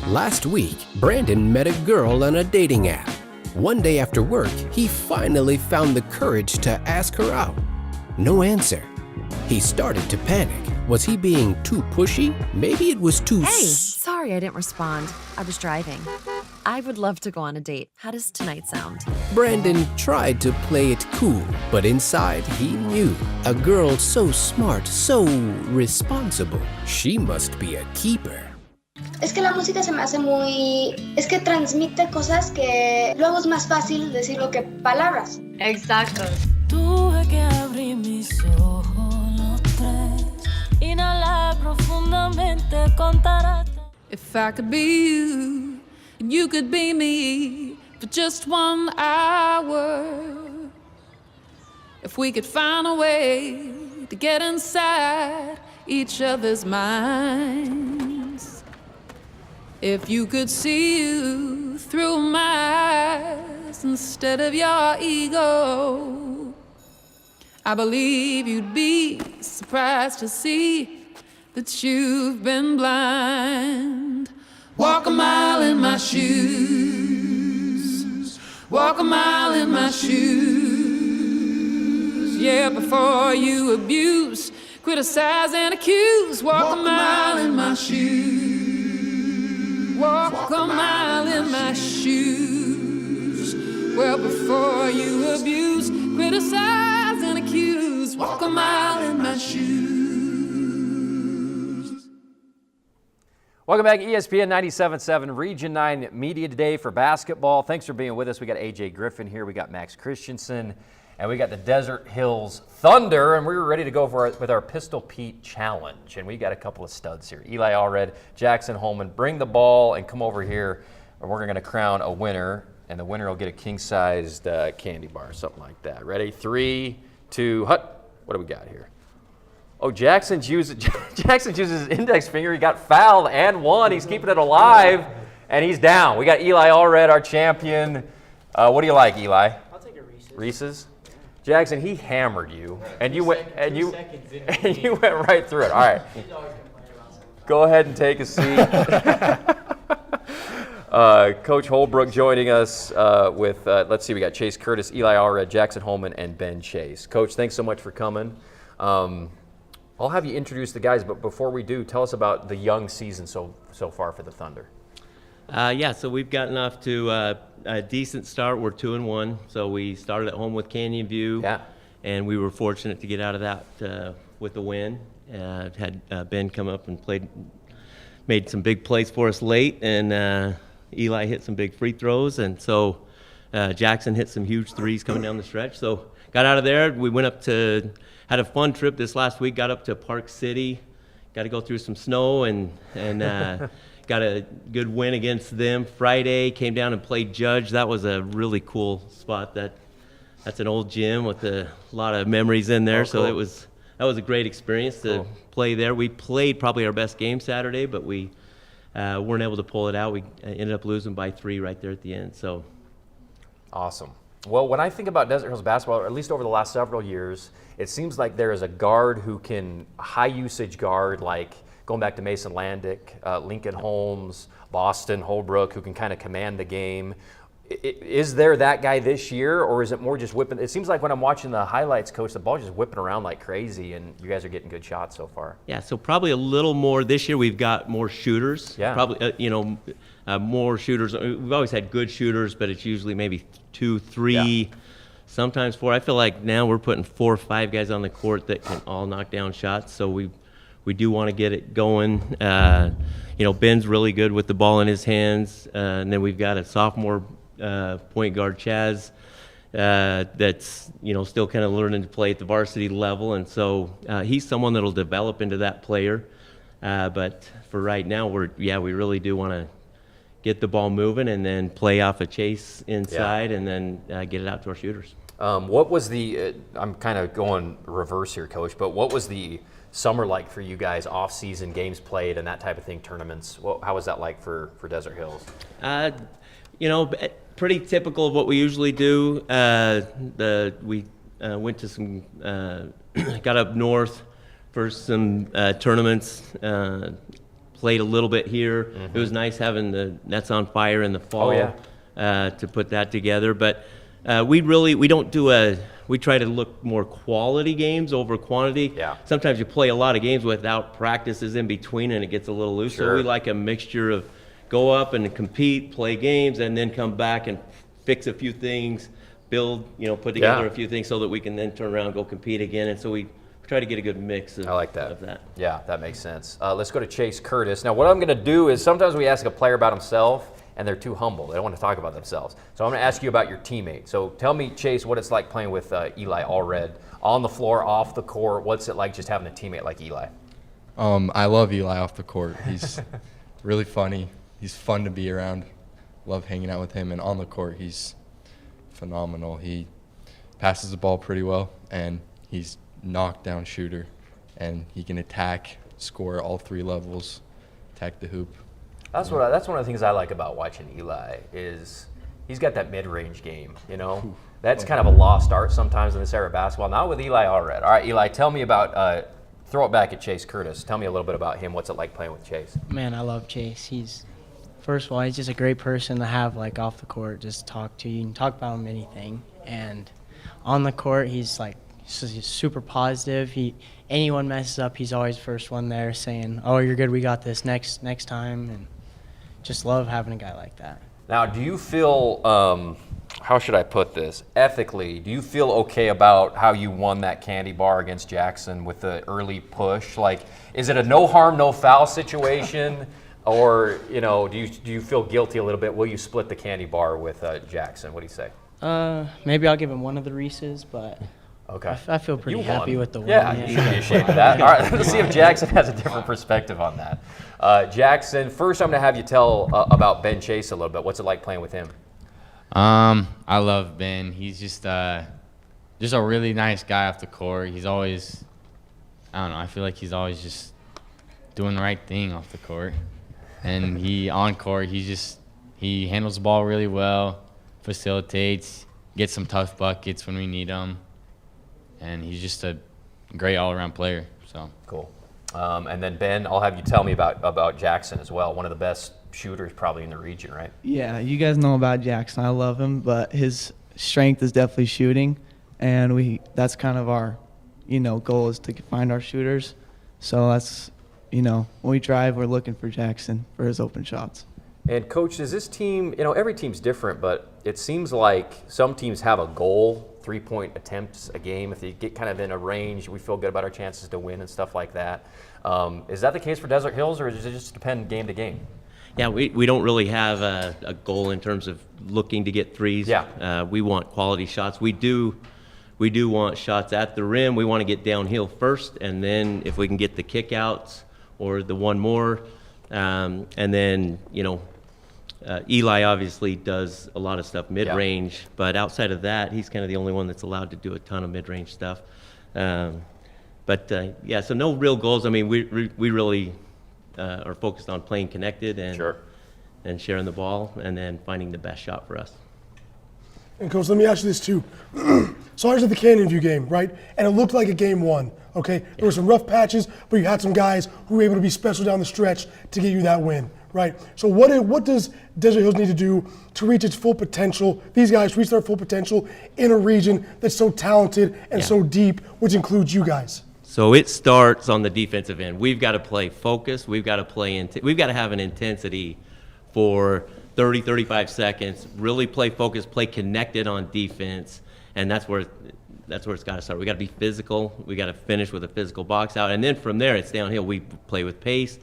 Last week, Brandon met a girl on a dating app. One day after work, he finally found the courage to ask her out. No answer. He started to panic. Was he being too pushy? Maybe it was too Hey, sorry I didn't respond. I was driving. I would love to go on a date. How does tonight sound? Brandon tried to play it cool, but inside he knew a girl so smart, so responsible. She must be a keeper. Es que la música se me hace muy... Es que transmite cosas que luego es más fácil decirlo que palabras. Exacto. Tuve que abrir mis ojos los tres, inhalar profundamente, contar hasta... If I could be you, and you could be me for just 1 hour. If we could find a way to get inside each other's minds. If you could see you through my eyes instead of your ego, I believe you'd be surprised to see that you've been blind. Walk a mile in my shoes. Walk a mile in my shoes. Yeah, before you abuse, criticize and accuse. Walk a mile in my shoes. Walk a mile in my shoes. Well, before you abuse, criticize and accuse. Walk a mile in my shoes. Welcome back, ESPN 97.7 Region 9 Media Day for basketball. Thanks for being with us. We got AJ Griffin here. We got Max Christensen. And we got the Desert Hills Thunder, and we were ready to go with our Pistol Pete Challenge. And we got a couple of studs here. Eli Allred, Jackson Holman, bring the ball and come over here, and we're going to crown a winner. And the winner will get a king-sized candy bar, something like that. Ready? 3, 2, hut. What do we got here? Oh, Jackson uses his index finger. He got fouled and won. He's keeping it alive, and he's down. We got Eli Allred, our champion. What do you like, Eli? I'll take a Reese's. Reese's? Jackson, he hammered you, and you went right through it. All right, go ahead and take a seat. Coach Holbrook joining us with, let's see, we got Chase Curtis, Eli Allred, Jackson Holman, and Ben Chase. Coach, thanks so much for coming. I'll have you introduce the guys, but before we do, tell us about the young season so far for the Thunder. Yeah, so we've gotten off to a decent start. We're 2-1, so we started at home with Canyon View, and we were fortunate to get out of that with a win. Had Ben come up and made some big plays for us late, and Eli hit some big free throws, and so Jackson hit some huge threes coming down the stretch. So got out of there. We went up to had a fun trip this last week. Got up to Park City, got to go through some snow, and got a good win against them Friday. Came down and played Judge. That was a really cool spot. That's an old gym with a lot of memories in there. So that was a great experience to play there. We played probably our best game Saturday, but we weren't able to pull it out. We ended up losing by 3 right there at the end. So awesome. Well, when I think about Desert Hills basketball, or at least over the last several years, it seems like there is a guard who can, high usage guard, like going back to Mason Landick, Lincoln Holmes, Boston Holbrook, who can kind of command the game. Is there that guy this year, or is it more just whipping? It seems like when I'm watching the highlights, Coach, the ball's just whipping around like crazy, and you guys are getting good shots so far. Yeah, so probably a little more this year. We've got more shooters. Yeah. Probably, more shooters. We've always had good shooters, but it's usually maybe 2, 3, sometimes 4. I feel like now we're putting 4 or 5 guys on the court that can all knock down shots. So we do want to get it going. Ben's really good with the ball in his hands, and then we've got a sophomore point guard, Chaz, that's still kind of learning to play at the varsity level, and so he's someone that'll develop into that player. But for right now, we really do want to get the ball moving and then play off a chase inside and then get it out to our shooters. What was the? I'm kind of going reverse here, Coach. But what was the summer like for you guys? Off-season games played and that type of thing, tournaments. How was that like for Desert Hills? Pretty typical of what we usually do. We went to some, got up north for some tournaments, played a little bit here. Mm-hmm. It was nice having the Nets on Fire in the fall to put that together. But we don't do we try to look more quality games over quantity. Yeah. Sometimes you play a lot of games without practices in between and it gets a little loose. Sure. So we like a mixture of go up and compete, play games, and then come back and fix a few things, build, put together a few things so that we can then turn around and go compete again. And so we try to get a good mix of that. Yeah, that makes sense. Let's go to Chase Curtis. Now, what I'm going to do is sometimes we ask a player about himself, and they're too humble. They don't want to talk about themselves. So I'm going to ask you about your teammate. So tell me, Chase, what it's like playing with Eli Allred on the floor, off the court. What's it like just having a teammate like Eli? I love Eli off the court. He's really funny. He's fun to be around. Love hanging out with him. And on the court, he's phenomenal. He passes the ball pretty well, and he's knockdown shooter. And he can attack, score all 3 levels, attack the hoop. That's one of the things I like about watching Eli is he's got that mid-range game, That's kind of a lost art sometimes in this era of basketball. Not with Eli Allred. All right, Eli, tell me about throw it back at Chase Curtis. Tell me a little bit about him. What's it like playing with Chase? Man, I love Chase. First of all, he's just a great person to have off the court, just talk to. You can talk about him anything. And on the court, he's super positive. Anyone messes up, he's always first one there saying, "Oh, you're good. We got this next time." And just love having a guy like that. Now, do you feel, how should I put this? Ethically, do you feel okay about how you won that candy bar against Jackson with the early push? Is it a no harm, no foul situation? Or, do you feel guilty a little bit? Will you split the candy bar with Jackson? What do you say? Maybe I'll give him one of the Reese's, but okay. I feel pretty happy with the win. Yeah, you should be ashamed of that. All right, let's see if Jackson has a different perspective on that. Jackson, first I'm going to have you tell about Ben Chase a little bit. What's it like playing with him? I love Ben. He's just a really nice guy off the court. He's always, I feel like he's always just doing the right thing off the court. And on court, he handles the ball really well, facilitates, gets some tough buckets when we need them. And he's just a great all-around player. So cool. And then Ben, I'll have you tell me about Jackson as well. One of the best shooters probably in the region, right? Yeah, you guys know about Jackson. I love him, but his strength is definitely shooting, and that's kind of our goal is to find our shooters. So that's, when we drive, we're looking for Jackson for his open shots. And Coach, does this team, every team's different, but it seems like some teams have a goal, 3-point attempts a game. If they get kind of in a range, we feel good about our chances to win and stuff like that. Is that the case for Desert Hills, or does it just depend game to game? Yeah, we don't really have a goal in terms of looking to get threes. Yeah. We want quality shots. We do want shots at the rim. We want to get downhill first, and then if we can get the kickouts or the one more, and then, Eli obviously does a lot of stuff mid-range, but outside of that, he's kind of the only one that's allowed to do a ton of mid-range stuff. So no real goals. I mean, we really are focused on playing connected and sharing the ball, and then finding the best shot for us. And Coach, let me ask you this too. So I was at the Canyon View game, right? And it looked like a game one, okay? There were some rough patches, but you had some guys who were able to be special down the stretch to get you that win, right? So what does Desert Hills need to do to reach its full potential, these guys reach their full potential in a region that's so talented and so deep, which includes you guys? So it starts on the defensive end. We've got to play focused. We've got to we've got to have an intensity for 30, 35 seconds, really play focused, play connected on defense, and that's where it's got to start. We got to be physical. We got to finish with a physical box out, and then from there it's downhill. We play with pace,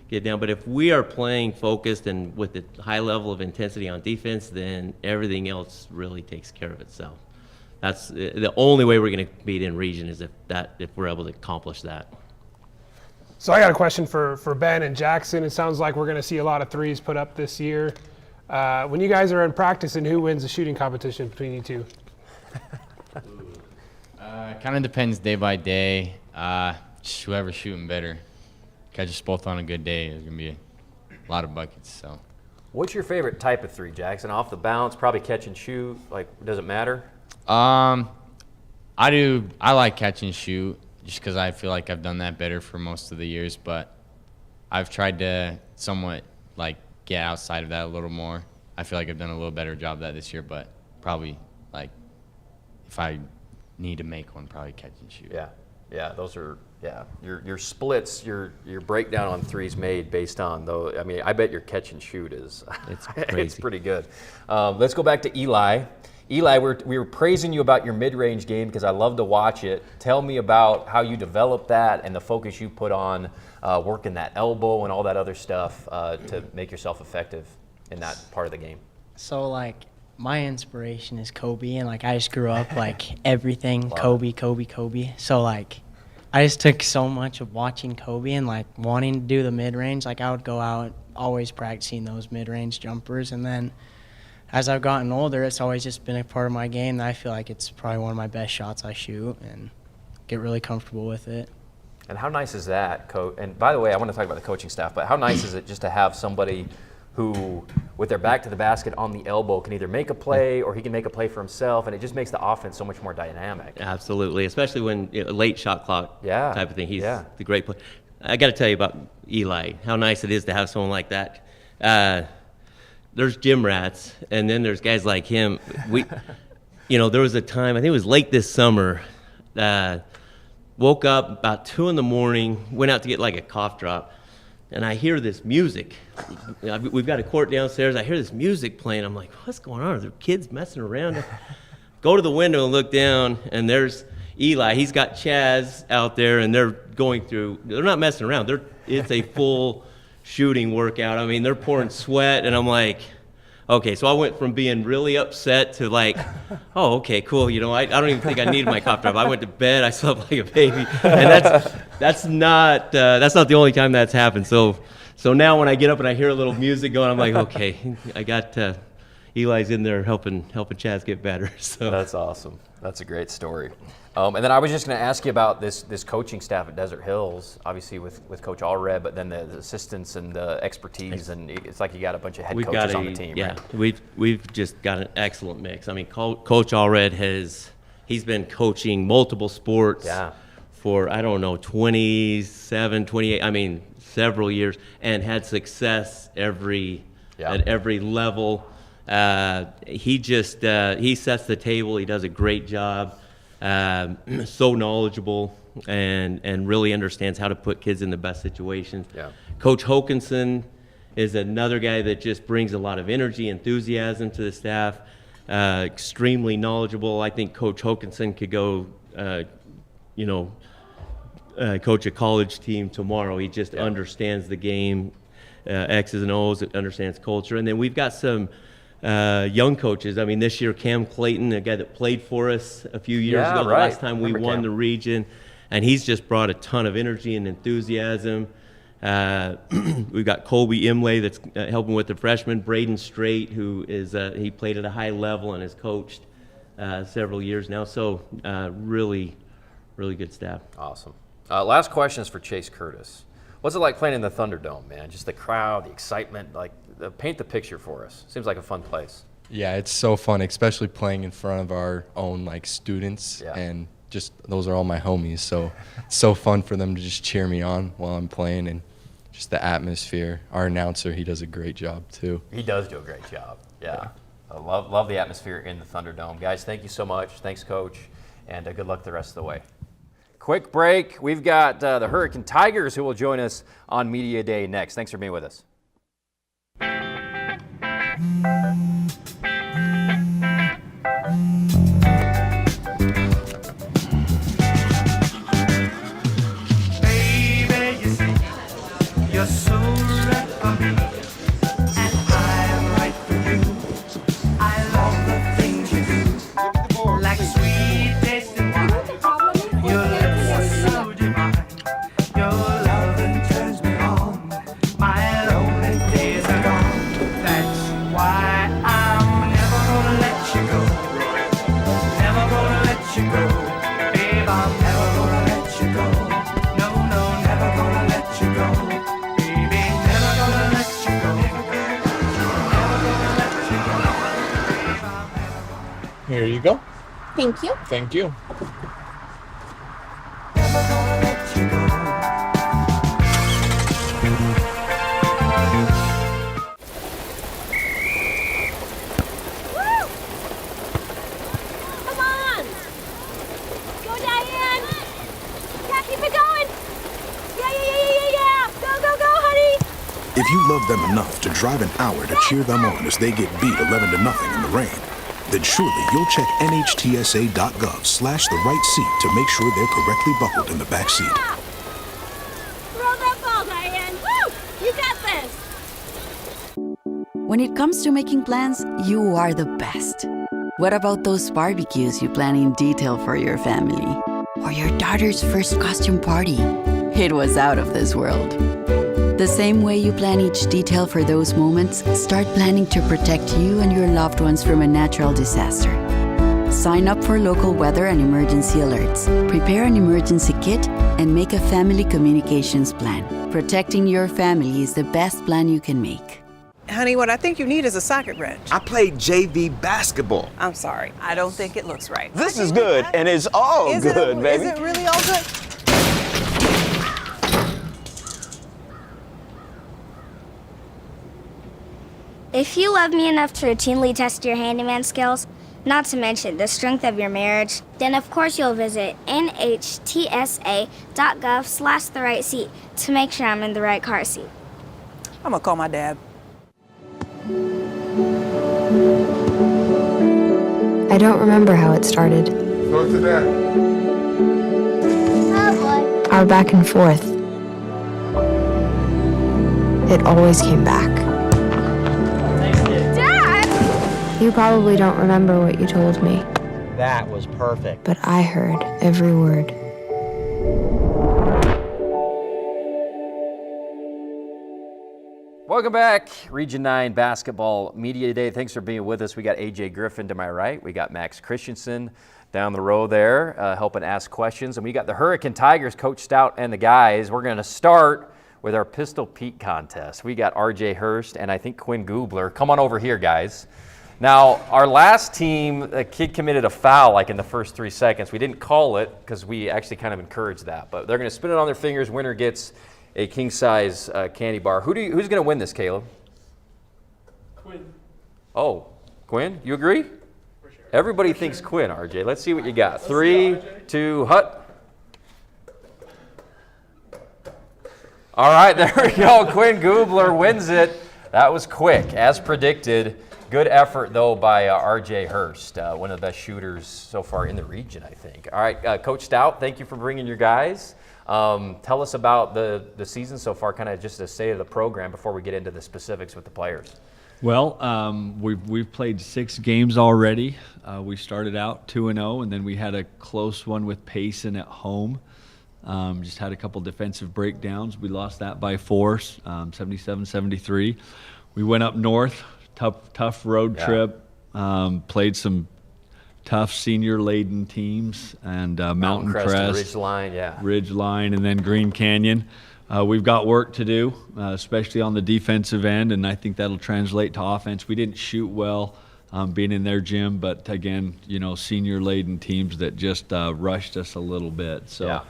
get down. But if we are playing focused and with a high level of intensity on defense, then everything else really takes care of itself. That's the only way we're going to beat in region is if we're able to accomplish that. So I got a question for Ben and Jackson. It sounds like we're going to see a lot of threes put up this year. When you guys are in practice, and who wins the shooting competition between you two? Kind of depends day by day. Just whoever's shooting better. Catch us both on a good day. There's going to be a lot of buckets. So, what's your favorite type of three, Jackson? Off the bounce, probably catch and shoot. Like, does it matter? I like catch and shoot just because I feel like I've done that better for most of the years, but I've tried to somewhat get outside of that a little more. I feel like I've done a little better job of that this year, but probably if I need to make one, probably catch and shoot. Yeah, those are your splits, your breakdown on threes made based on though. I mean, I bet your catch and shoot is it's pretty good. Let's go back to Eli. Eli, we were praising you about your mid-range game because I love to watch it. Tell me about how you developed that and the focus you put on working that elbow and all that other stuff to make yourself effective in that part of the game. So, my inspiration is Kobe, and, I just grew up, everything Kobe. So, I just took so much of watching Kobe and, wanting to do the mid-range. I would go out always practicing those mid-range jumpers, and then as I've gotten older, it's always just been a part of my game that I feel like it's probably one of my best shots I shoot and get really comfortable with it. And how nice is that, Coach? And by the way, I want to talk about the coaching staff, but how nice is it just to have somebody who, with their back to the basket on the elbow, can either make a play or he can make a play for himself, and it just makes the offense so much more dynamic. Absolutely, especially when late shot clock type of thing. He's the great player. I got to tell you about Eli, how nice it is to have someone like that. There's gym rats, and then there's guys like him. There was a time, I think it was late this summer, woke up about 2 a.m, went out to get a cough drop, and I hear this music. We've got a court downstairs. I hear this music playing. I'm like, what's going on? Are there kids messing around? Go to the window and look down, and there's Eli. He's got Chaz out there, and they're going through. They're not messing around. It's a full shooting workout. I mean, they're pouring sweat, and I'm like, okay. So I went from being really upset to oh, okay, cool. I don't even think I needed my cough drop. I went to bed. I slept like a baby, and that's not the only time that's happened. So now when I get up and I hear a little music going, I'm like, okay, I got Eli's in there helping Chaz get better. So that's awesome. That's a great story. And then I was just going to ask you about this coaching staff at Desert Hills, obviously with Coach Allred, but then the assistants and the expertise, and it's like you got a bunch of head coaches on the team. Yeah, right? we've just got an excellent mix. I mean, Coach Allred he's been coaching multiple sports for, 27, 28, I mean, several years, and had success at every level. He sets the table. He does a great job. so knowledgeable and really understands how to put kids in the best situations. Yeah. Coach Hokanson is another guy that just brings a lot of energy, enthusiasm to the staff. Extremely knowledgeable. I think Coach Hokanson could go, coach a college team tomorrow. He just understands the game, X's and O's, understands culture. And then we've got some young coaches. I mean, this year, Cam Clayton, a guy that played for us a few years ago, the last time we won the region, and he's just brought a ton of energy and enthusiasm. We've got Colby Imlay that's helping with the freshman, Braden Strait, who is he played at a high level and has coached several years now. So really good staff. Awesome. Last question is for Chase Curtis. What's it like playing in the Thunderdome, man? Just the crowd, the excitement, paint the picture for us. Seems like a fun place. Yeah, it's so fun, especially playing in front of our own students, and just those are all my homies. So it's so fun for them to just cheer me on while I'm playing, and just the atmosphere. Our announcer, he does a great job too. He does do a great job. Yeah. I love the atmosphere in the Thunderdome. Guys, thank you so much. Thanks, Coach, and good luck the rest of the way. Quick break. We've got the Hurricane Tigers who will join us on Media Day next. Thanks for being with us. Baby, you see, you're so right for me, and I'm right for you. I love the things you do, like sweet tasting wine. Your lips are so divine. Your loving turns me on. My lonely days are gone. That's why I'm never gonna let you go. Never gonna let you go. Babe, I'm never gonna let you go. No, never gonna let you go. Baby, never gonna let you go. Never gonna let you go. Here you go. Thank you. Thank you. Come on! Go, Diane! Yeah, keep it going! Yeah! Go, honey! If you love them enough to drive an hour to cheer them on as they get beat 11-0 in the rain, then surely you'll check nhtsa.gov/the right seat to make sure they're correctly buckled in the back seat. Throw that ball, Diane! Woo! You got this! When it comes to making plans, you are the best. What about those barbecues you plan in detail for your family? Or your daughter's first costume party? It was out of this world. The same way you plan each detail for those moments, start planning to protect you and your loved ones from a natural disaster. Sign up for local weather and emergency alerts. Prepare an emergency kit and make a family communications plan. Protecting your family is the best plan you can make. Honey, what I think you need is a socket wrench. I played JV basketball. I'm sorry. I don't think it looks right. This is good, and it's all good, baby. Is it really all good? If you love me enough to routinely test your handyman skills, not to mention the strength of your marriage, then of course you'll visit nhtsa.gov/the right seat to make sure I'm in the right car seat. I'm gonna call my dad. I don't remember how it started. Go to that. Oh boy. Our back and forth. It always came back. Dad! You probably don't remember what you told me, That was perfect. but I heard every word. Welcome back. Region 9 Basketball Media Day. Thanks for being with us. We got AJ Griffin to my right. We got Max Christensen down the row there helping ask questions. And we got the Hurricane Tigers, Coach Stout and the guys. We're going to start with our Pistol Pete contest. We got RJ Hurst and I think Quinn Goobler. Come on over here, guys. Now, our last team, a kid committed a foul in the first 3 seconds. We didn't call it because we actually kind of encouraged that. But they're going to spin it on their fingers. Winner gets a king-size candy bar. Who's going to win this, Caleb? Quinn. Oh, Quinn, you agree? For sure. Everybody thinks Quinn, RJ. Let's see what you got. 3, 2, hut. All right, there we go. Quinn Gubler wins it. That was quick, as predicted. Good effort, though, by RJ Hurst, one of the best shooters so far in the region, I think. All right, Coach Stout, thank you for bringing your guys. Tell us about the season so far, kind of just the state of the program before we get into the specifics with the players. Well, we've played 6 games already. We started out 2-0, and then we had a close one with Payson at home. Just had a couple defensive breakdowns. We lost that by 4, 77-73. We went up north, tough road trip, played some tough senior-laden teams, and Mountain Crest, Ridgeline, and then Green Canyon. We've got work to do, especially on the defensive end, and I think that'll translate to offense. We didn't shoot well being in their gym, but again, senior-laden teams that just rushed us a little bit. So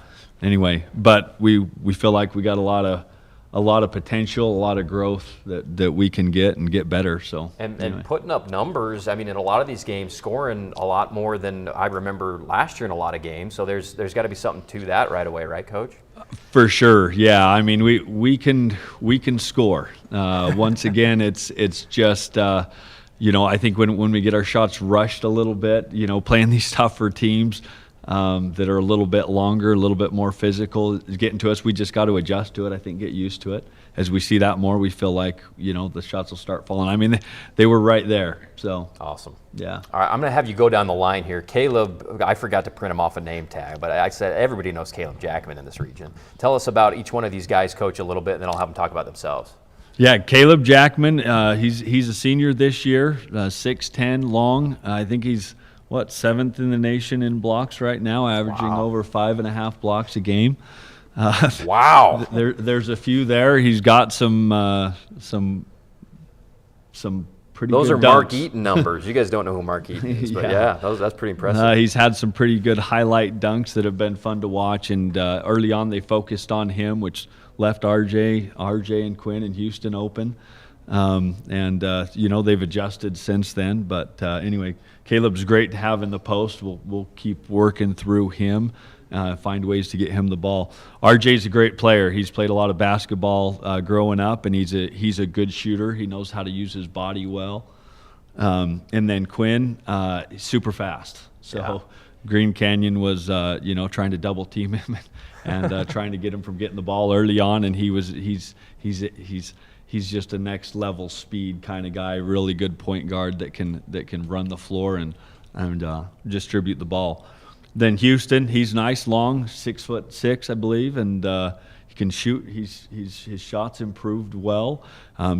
anyway, but we feel like we got a lot of potential, a lot of growth that we can get and get better. So and putting up numbers. I mean, in a lot of these games, scoring a lot more than I remember last year in a lot of games. So there's got to be something to that right away, right, Coach? For sure, yeah. I mean, we can score. Once again, it's just I think when we get our shots rushed a little bit, playing these tougher teams that are a little bit longer, a little bit more physical, getting to us, we just got to adjust to it. I think get used to it. As we see that more, we feel like the shots will start falling. I mean, they were right there. So awesome. Yeah. All right, I'm going to have you go down the line here. Caleb, I forgot to print him off a name tag, but I said everybody knows Caleb Jackman in this region. Tell us about each one of these guys, Coach, a little bit, and then I'll have them talk about themselves. Yeah, Caleb Jackman. He's a senior this year, 6'10", long. I think he's 7th in the nation in blocks right now, averaging over 5.5 blocks a game. Wow. There's a few there. He's got some pretty Those good are dunks. Mark Eaton numbers. You guys don't know who Mark Eaton is, but that's pretty impressive. He's had some pretty good highlight dunks that have been fun to watch, and early on they focused on him, which left RJ and Quinn in Houston open. They've adjusted since then. But anyway, Caleb's great to have in the post. We'll keep working through him, find ways to get him the ball. RJ's a great player. He's played a lot of basketball growing up, and he's a good shooter. He knows how to use his body well. And then Quinn, super fast. So Green Canyon was trying to double team him and trying to get him from getting the ball early on, and he's just a next level speed kind of guy, really good point guard that can run the floor and distribute the ball. Then Houston, he's nice, long, 6'6", I believe, and he can shoot. His shots improved well,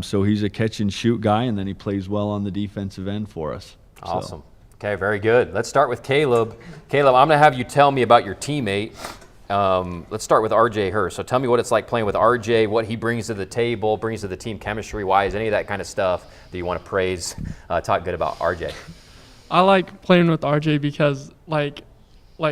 so he's a catch and shoot guy, and then he plays well on the defensive end for us. Awesome. Okay, very good. Let's start with Caleb. Caleb, I'm going to have you tell me about your teammate. Let's start with RJ Hurst. So tell me what it's like playing with RJ, what he brings to the table, brings to the team chemistry-wise, any of that kind of stuff that you want to praise, talk good about RJ. I like playing with RJ because, like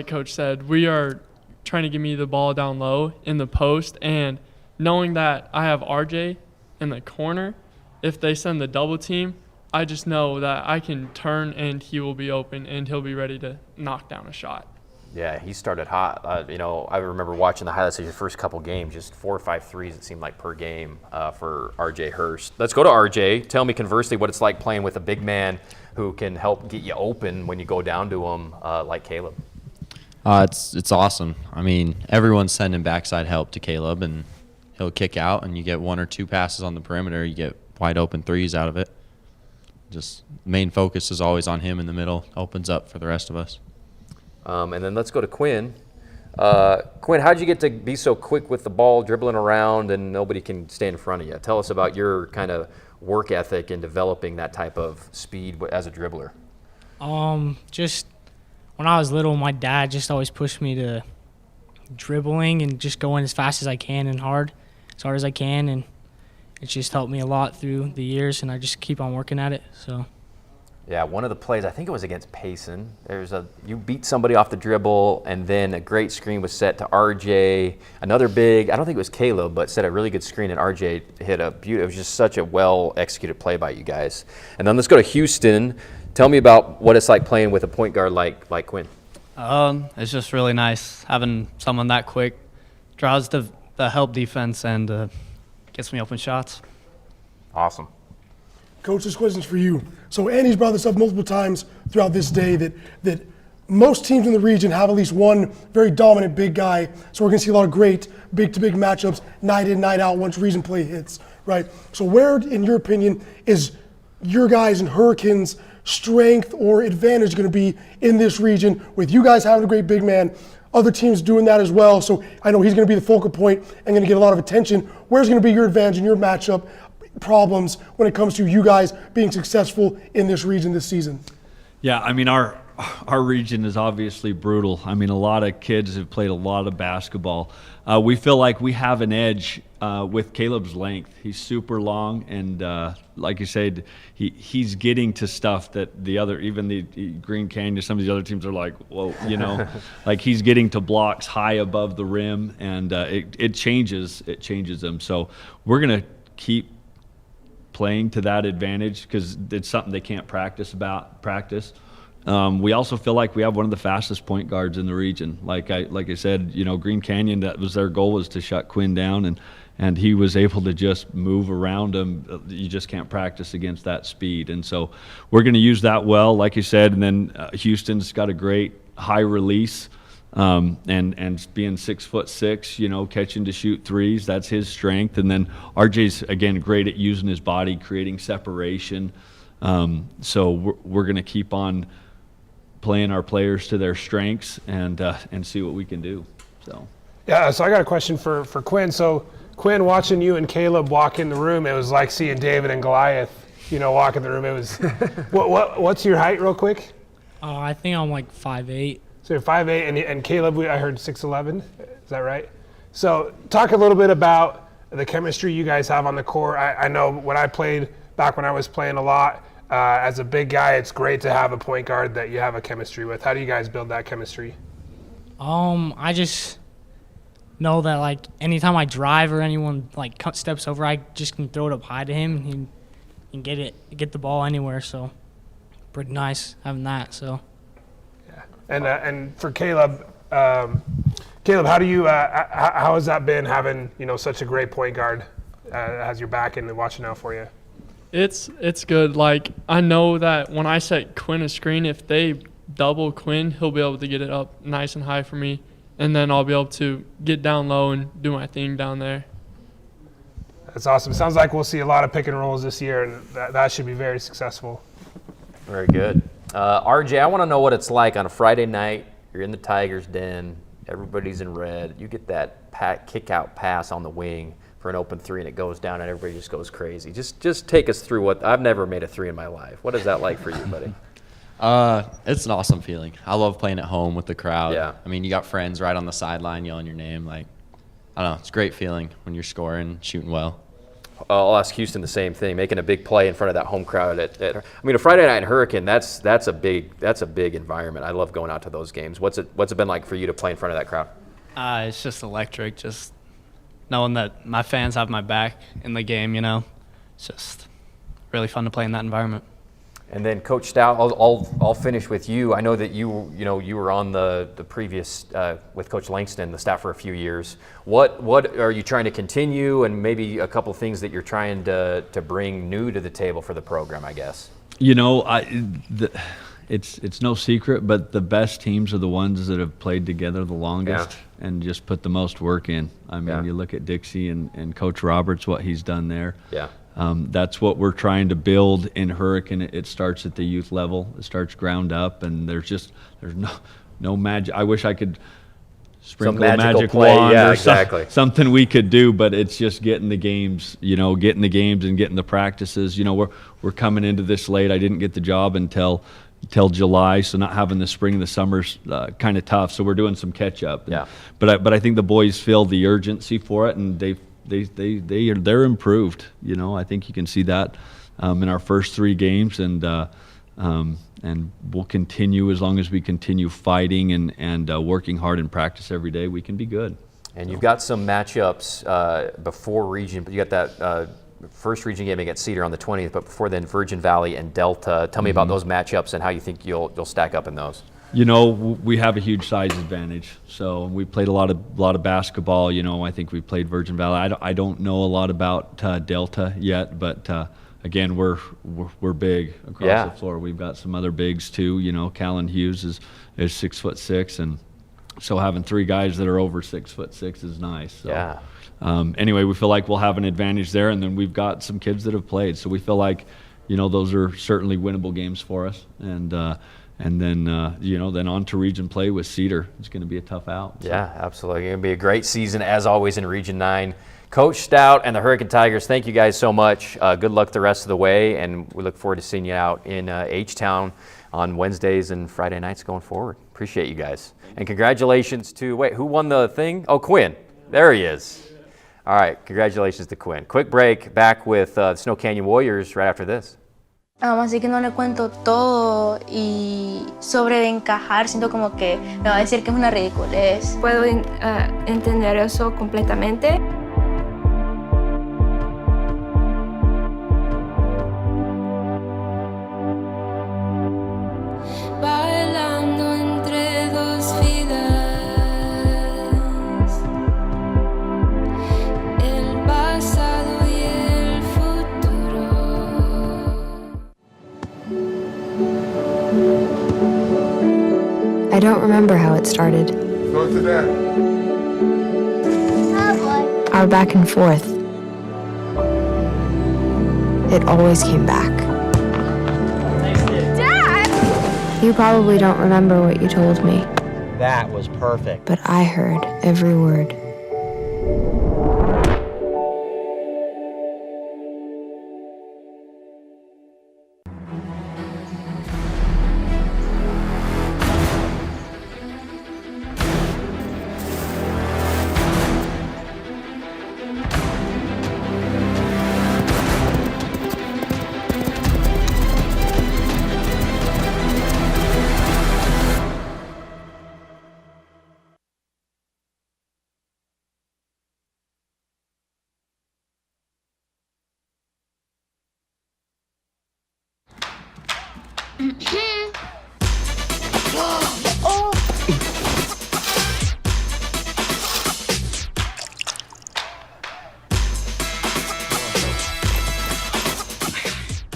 Coach said, we are trying to give me the ball down low in the post, and knowing that I have RJ in the corner, if they send the double team, I just know that I can turn and he will be open and he'll be ready to knock down a shot. Yeah, he started hot. I remember watching the highlights of your first couple games, just 4 or 5 threes, it seemed like, per game for RJ Hurst. Let's go to RJ. Tell me conversely what it's like playing with a big man who can help get you open when you go down to him like Caleb. It's awesome. I mean, everyone's sending backside help to Caleb, and he'll kick out, and you get 1 or 2 passes on the perimeter. You get wide open threes out of it. Just main focus is always on him in the middle. Opens up for the rest of us. And then let's go to Quinn. Quinn, how'd you get to be so quick with the ball, dribbling around, and nobody can stay in front of you? Tell us about your kind of work ethic in developing that type of speed as a dribbler. Just when I was little, my dad just always pushed me to dribbling and just going as fast as I can and as hard as I can, and it's just helped me a lot through the years, and I just keep on working at it. So. Yeah, one of the plays, I think it was against Payson. You beat somebody off the dribble, and then a great screen was set to RJ. Another big, I don't think it was Caleb, but set a really good screen, and RJ hit it was just such a well-executed play by you guys. And then let's go to Houston. Tell me about what it's like playing with a point guard like Quinn. It's just really nice having someone that quick, draws the help defense and gets me open shots. Awesome. Coach, this question's for you. So Andy's brought this up multiple times throughout this day that most teams in the region have at least one very dominant big guy. So we're going to see a lot of great big-to-big matchups night in, night out once region play hits, right? So where, in your opinion, is your guys and Hurricanes' strength or advantage going to be in this region with you guys having a great big man, other teams doing that as well? So I know he's going to be the focal point and going to get a lot of attention. Where's going to be your advantage in your matchup problems when it comes to you guys being successful in this region this season? Yeah, I mean, our region is obviously brutal. I mean, a lot of kids have played a lot of basketball. We feel like we have an edge with Caleb's length. He's super long, and like you said, he's getting to stuff that even the Green Canyon, some of the other teams are like, whoa, like he's getting to blocks high above the rim, and it changes them. So we're gonna keep playing to that advantage because it's something they can't practice. We also feel like we have one of the fastest point guards in the region. Like I said, Green Canyon, that was their goal, was to shut Quinn down, and he was able to just move around him. You just can't practice against that speed. And so we're going to use that well, like you said. And then Houston's got a great high release, and being 6'6", catching to shoot threes, that's his strength. And then RJ's, again, great at using his body, creating separation. So we're going to keep on playing our players to their strengths and see what we can do. So I got a question for Quinn. So Quinn, watching you and Caleb walk in the room, it was like seeing David and Goliath, walk in the room. It was what's your height real quick? I think I'm like 5'8". So you're 5'8", and Caleb, I heard 6'11". Is that right? So talk a little bit about the chemistry you guys have on the court. I know when I played, back when I was playing a lot, as a big guy, it's great to have a point guard that you have a chemistry with. How do you guys build that chemistry? I just know that like anytime I drive or anyone like steps over, I just can throw it up high to him and he can get the ball anywhere. So pretty nice having that. So yeah, and for Caleb, how do you how has that been having such a great point guard has your back and watching out for you? It's good. Like, I know that when I set Quinn a screen, if they double Quinn, he'll be able to get it up nice and high for me, and then I'll be able to get down low and do my thing down there. That's awesome. Sounds like we'll see a lot of pick and rolls this year, and that should be very successful. Very good. RJ, I want to know what it's like on a Friday night. You're in the Tigers' den. Everybody's in red. You get that kick-out pass on the wing for an open three, and it goes down, and everybody just goes crazy. Just take us through I've never made a three in my life. What is that like for you, buddy? It's an awesome feeling. I love playing at home with the crowd. Yeah. I mean, you got friends right on the sideline yelling your name. Like, I don't know. It's a great feeling when you're scoring, shooting well. I'll ask Houston the same thing, making a big play in front of that home crowd. I mean, a Friday night in Hurricane, that's a big environment. I love going out to those games. What's it been like for you to play in front of that crowd? It's just electric, just knowing that my fans have my back in the game, It's just really fun to play in that environment. And then Coach Stout, I'll finish with you. I know that you were on the previous with Coach Langston, the staff for a few years. What are you trying to continue, and maybe a couple things that you're trying to bring new to the table for the program, I guess? It's no secret, but the best teams are the ones that have played together the longest and just put the most work in. I mean, you look at Dixie and Coach Roberts, what he's done there. Yeah. That's what we're trying to build in Hurricane. It starts at the youth level. It starts ground up, and there's no magic. I wish I could sprinkle a magic wand or something we could do, but it's just getting the games, getting the games and getting the practices. We're coming into this late. I didn't get the job until July, so not having the spring and the summer's kind of tough. So we're doing some catch up. Yeah. But I think the boys feel the urgency for it, and they're improved. I think you can see that in our first three games, and we'll continue as long as we continue fighting and working hard in practice every day. We can be good. And you've got some matchups before region, but you got that first region game against Cedar on the 20th, but before then, Virgin Valley and Delta. Tell me about those matchups and how you think you'll stack up in those. You know, we have a huge size advantage. So we played a lot of basketball. You know, I think we played Virgin Valley. I don't know a lot about Delta yet, but again, we're big across the floor. We've got some other bigs too. You know, Callan Hughes is 6'6", and so having 3 guys that are over 6'6" is nice. So, anyway, we feel like we'll have an advantage there, and then we've got some kids that have played, so we feel like, you know, those are certainly winnable games for us. And then, you know, then on to region play with Cedar. It's going to be a tough out. So. Yeah, absolutely. It's going to be a great season, as always, in Region 9. Coach Stout and the Hurricane Tigers, thank you guys so much. Good luck the rest of the way, and we look forward to seeing you out in H-Town on Wednesdays and Friday nights going forward. Appreciate you guys. And congratulations to, wait, who won the thing? Oh, Quinn. There he is. All right, congratulations to Quinn. Quick break, back with Snow Canyon Warriors right after this. Así que no le cuento todo y sobre de encajar, siento como que me va a decir que es una ridiculez. Puedo entender eso completamente. Bailando entre dos vidas, el pasado y el futuro. I don't remember how it started. Go to that. Our back and forth. It always came back. Dad! You probably don't remember what you told me, That was perfect. but I heard every word.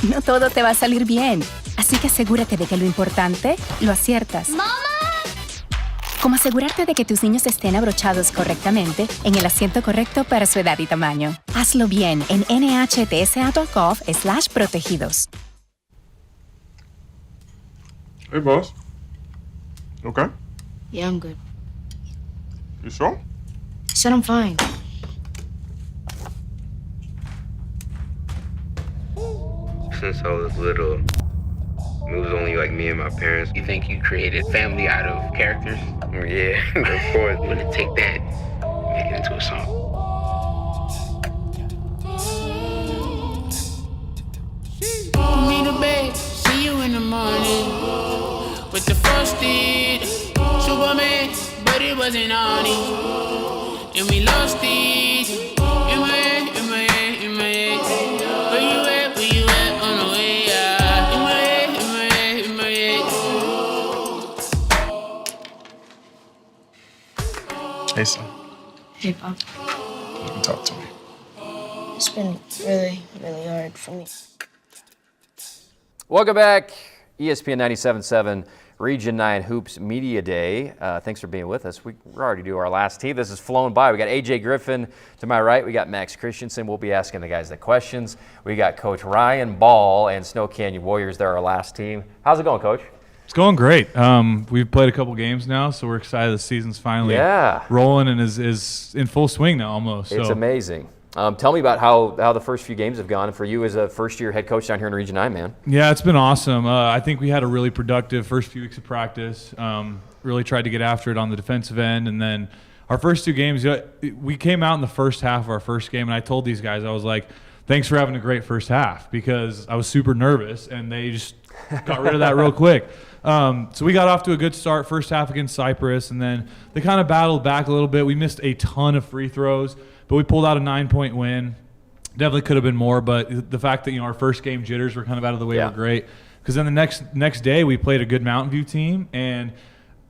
No todo te va a salir bien, así que asegúrate de que lo importante lo aciertas. ¡Mamá! Como asegurarte de que tus niños estén abrochados correctamente en el asiento correcto para su edad y tamaño. Hazlo bien en nhtsa.gov/protegidos. Hey, boss. Okay? Yeah, I'm good. You sure? I said I'm fine. Since I was little, it was only like me and my parents. You think you created family out of characters? Yeah, of course. I'm gonna take that, make it into a song. Me to bed, see you in the morning with the frosted Superman, but it wasn't on it, and we lost it in my head, in my head, in my head. Where you at on the way out? In my head, in my head, in my head. Hey, son. Hey, Pop. You can talk to me. It's been really, really hard for me. Welcome back, ESPN 97.7 Region 9 Hoops Media Day. Thanks for being with us. We're already do our last team. This has flown by. We got AJ Griffin to my right. We got Max Christensen. We'll be asking the guys the questions. We got Coach Ryan Ball and Snow Canyon Warriors. They're our last team. How's it going, Coach? It's going great. We've played a couple games now, so we're excited the season's finally rolling and is in full swing now almost. It's so. amazing. Tell me about how the first few games have gone for you as a first-year head coach down here in Region 9, man. Yeah, it's been awesome. I think we had a really productive first few weeks of practice. Really tried to get after it on the defensive end. And then our first 2 games, we came out in the first half of our first game, and I told these guys, I was like, thanks for having a great first half, because I was super nervous, and they just got rid of that real quick. So we got off to a good start first half against Cypress, and then they kind of battled back a little bit. We missed a ton of free throws, but we pulled out a 9-point win. Definitely could have been more, but the fact that our first game jitters were kind of out of the way were great. Because then the next day we played a good Mountain View team, and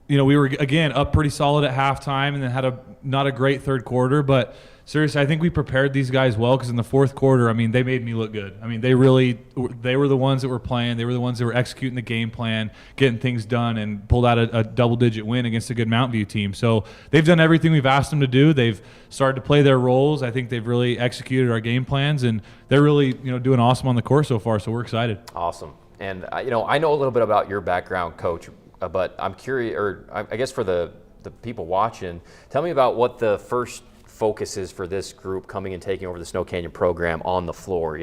we were again up pretty solid at halftime, and then had not a great third quarter. But seriously, I think we prepared these guys well, because in the fourth quarter, they made me look good. They were the ones that were playing. They were the ones that were executing the game plan, getting things done, and pulled out a double-digit win against a good Mountain View team. So they've done everything we've asked them to do. They've started to play their roles. I think they've really executed our game plans, and they're really doing awesome on the court so far. So we're excited. Awesome. And I know a little bit about your background, Coach, but I'm curious, or I guess for the people watching, tell me about what the first focus is for this group coming and taking over the Snow Canyon program on the floor.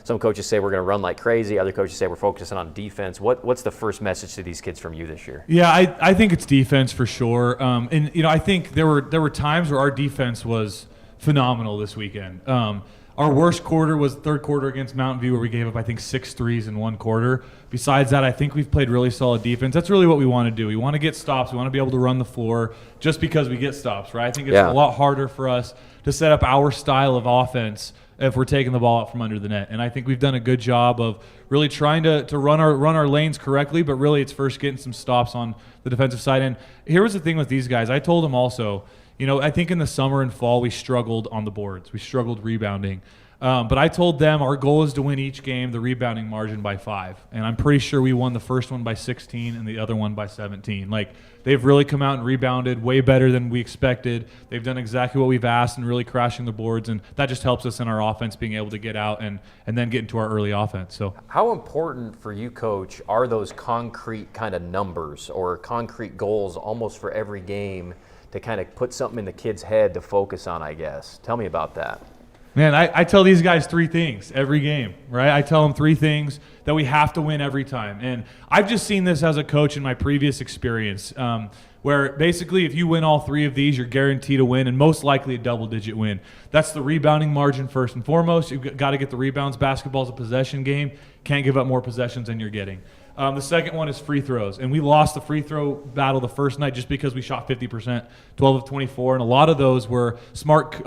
Some coaches say we're going to run like crazy. Other coaches say we're focusing on defense. What's the first message to these kids from you this year? Yeah, I think it's defense for sure. And I think there were times where our defense was phenomenal this weekend. Our worst quarter was third quarter against Mountain View, where we gave up, I think, 6 threes in one quarter. Besides that, I think we've played really solid defense. That's really what we want to do. We want to get stops. We want to be able to run the floor just because we get stops, right? I think it's a lot harder for us to set up our style of offense if we're taking the ball out from under the net. And I think we've done a good job of really trying to run our lanes correctly, but really it's first getting some stops on the defensive side. And here was the thing with these guys. I told them also, I think in the summer and fall we struggled on the boards. We struggled rebounding. But I told them our goal is to win each game the rebounding margin by 5. And I'm pretty sure we won the first one by 16 and the other one by 17. They've really come out and rebounded way better than we expected. They've done exactly what we've asked and really crashing the boards. And that just helps us in our offense being able to get out and then get into our early offense. So, how important for you, Coach, are those concrete kind of numbers or concrete goals almost for every game to kind of put something in the kid's head to focus on, I guess? Tell me about that. Man, I tell these guys 3 things every game, right? I tell them 3 things that we have to win every time. And I've just seen this as a coach in my previous experience, where basically if you win all 3 of these, you're guaranteed a win, and most likely a double-digit win. That's the rebounding margin first and foremost. You've got to get the rebounds. Basketball's a possession game. Can't give up more possessions than you're getting. The second one is free throws, and we lost the free throw battle the first night just because we shot 50%, 12 of 24, and a lot of those were smart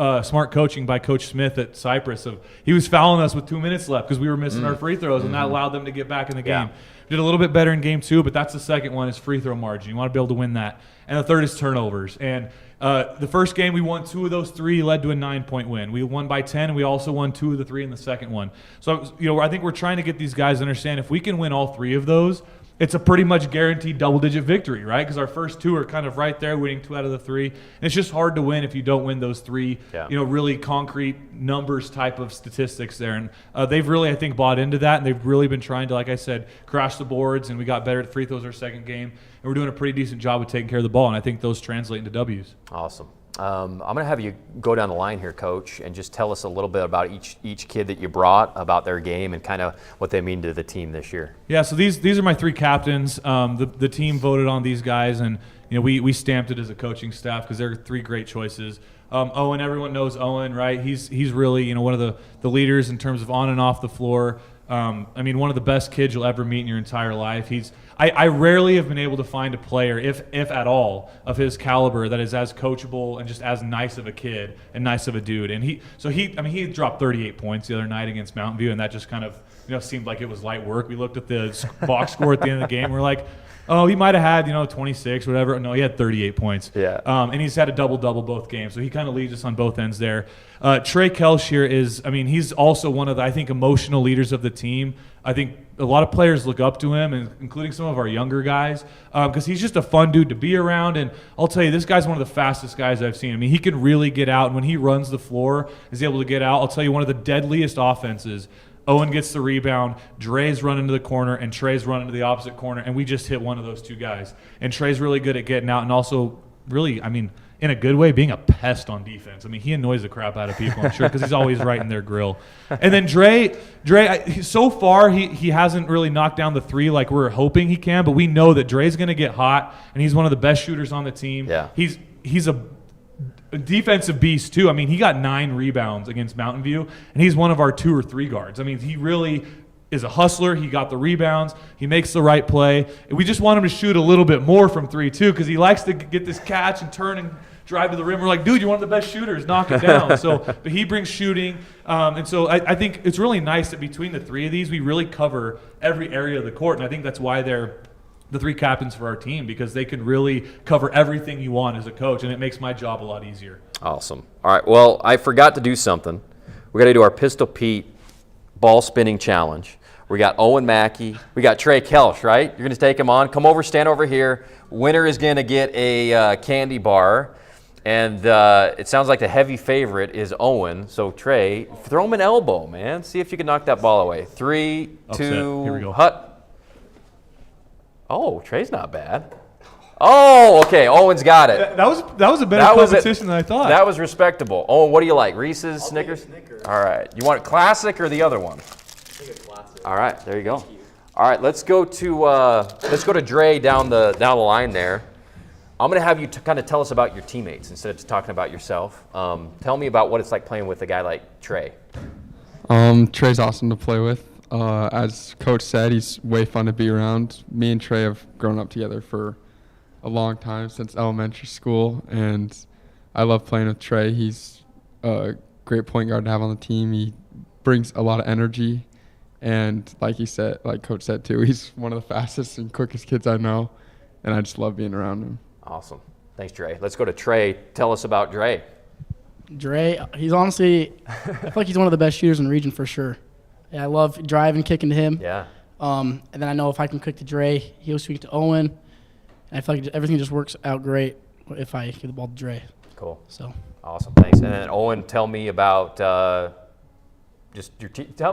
coaching by Coach Smith at Cypress. He was fouling us with 2 minutes left because we were missing our free throws, and that allowed them to get back in the game. Did a little bit better in game 2, but that's the second one is free throw margin. You want to be able to win that. And the third is turnovers. And the first game, we won 2 of those 3, led to a 9-point win. We won by 10, and we also won 2 of the 3 in the second one. So, I think we're trying to get these guys to understand if we can win all 3 of those, it's a pretty much guaranteed double-digit victory, right? Because our first 2 are kind of right there, winning 2 out of the 3. And it's just hard to win if you don't win those 3, really concrete numbers type of statistics there. And they've really, I think, bought into that, and they've really been trying to, like I said, crash the boards, and we got better at free throws our second game. And we're doing a pretty decent job of taking care of the ball, and I think those translate into W's. Awesome. I'm going to have you go down the line here, Coach, and just tell us a little bit about each kid that you brought, about their game, and kind of what they mean to the team this year. Yeah, so these are my 3 captains. The team voted on these guys, and we stamped it as a coaching staff because they're 3 great choices. Owen, everyone knows Owen, right? He's really one of the leaders in terms of on and off the floor. One of the best kids you'll ever meet in your entire life. I rarely have been able to find a player, if at all, of his caliber that is as coachable and just as nice of a kid and nice of a dude. And he dropped 38 points the other night against Mountain View, and that just kind of seemed like it was light work. We looked at the box score at the end of the game. We're like, oh, he might have had 26 or whatever. No, he had 38 points. Yeah. And he's had a double-double both games, so he kind of leads us on both ends there. Trey Kelshire is, he's also one of the, I think, emotional leaders of the team. I think a lot of players look up to him, and including some of our younger guys, because he's just a fun dude to be around. And I'll tell you, this guy's one of the fastest guys I've seen. He can really get out, and when he runs the floor, is able to get out. I'll tell you, one of the deadliest offenses. Owen gets the rebound, Dre's running to the corner, and Trey's running to the opposite corner, and we just hit one of those 2 guys. And Trey's really good at getting out, and also really, in a good way, being a pest on defense. He annoys the crap out of people, I'm sure, because he's always right in their grill. And then Dre, so far, he hasn't really knocked down the 3 like we're hoping he can, but we know that Dre's going to get hot, and he's one of the best shooters on the team. Yeah. He's a defensive beast, too. He got 9 rebounds against Mountain View, and he's one of our 2 or 3 guards. He really is a hustler. He got the rebounds. He makes the right play. And we just want him to shoot a little bit more from 3 too, because he likes to get this catch and turn and drive to the rim. We're like, dude, you're one of the best shooters. Knock it down. But he brings shooting. And so I think it's really nice that between the 3 of these, we really cover every area of the court. And I think that's why they're the 3 captains for our team, because they can really cover everything you want as a coach. And it makes my job a lot easier. Awesome. All right. Well, I forgot to do something. We got to do our Pistol Pete ball spinning challenge. We got Owen Mackey. We got Trey Kelsch, right? You're going to take him on. Come over, stand over here. Winner is going to get a candy bar. And it sounds like the heavy favorite is Owen. So, Trey, throw him an elbow, man. See if you can knock that ball away. 3, Upset. 2, Here we go. hut. Oh, Trey's not bad. Oh, okay. Owen's got it. That was a better competition than I thought. That was respectable. Owen, what do you like? Reese's, Snickers? All right. You want it classic or the other one? All right, there you go. All right, let's go to Dre down the line there. I'm going to have you kind of tell us about your teammates instead of just talking about yourself. Tell me about what it's like playing with a guy like Trey. Trey's awesome to play with. As Coach said, he's way fun to be around. Me and Trey have grown up together for a long time, since elementary school, and I love playing with Trey. He's a great point guard to have on the team. He brings a lot of energy. And like Coach said too, he's one of the fastest and quickest kids I know, and I just love being around him. Awesome. Thanks, Dre. Let's go to Trey. Tell us about Dre. Dre, he's honestly, I feel like he's one of the best shooters in the region for sure. Yeah, I love driving, kicking to him. Yeah. And then I know if I can kick to Dre, he'll swing to Owen. And I feel like everything just works out great if I give the ball to Dre. Cool. So. Awesome. Thanks. And then Owen, tell me about tell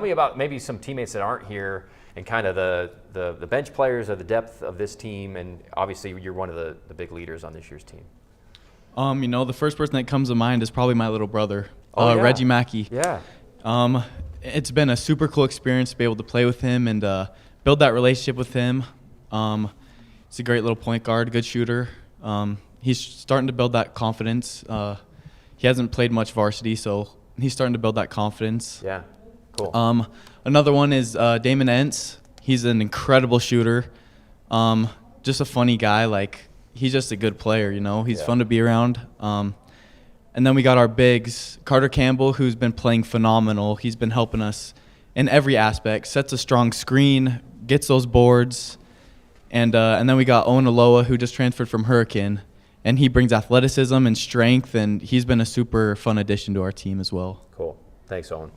me about maybe some teammates that aren't here and kind of the bench players or the depth of this team. And obviously you're one of the big leaders on this year's team. The first person that comes to mind is probably my little brother, yeah. Reggie Mackey. Yeah. It's been a super cool experience to be able to play with him and build that relationship with him. He's a great little point guard, good shooter. He's starting to build that confidence. He hasn't played much varsity, so he's starting to build that confidence. Yeah, cool. Another one is Damon Entz. He's an incredible shooter. Just a funny guy. He's just a good player, He's fun to be around. And then we got our bigs, Carter Campbell, who's been playing phenomenal. He's been helping us in every aspect, sets a strong screen, gets those boards. And then we got Owen Aloha, who just transferred from Hurricane. And he brings athleticism and strength, and he's been a super fun addition to our team as well. Cool. Thanks, Owen.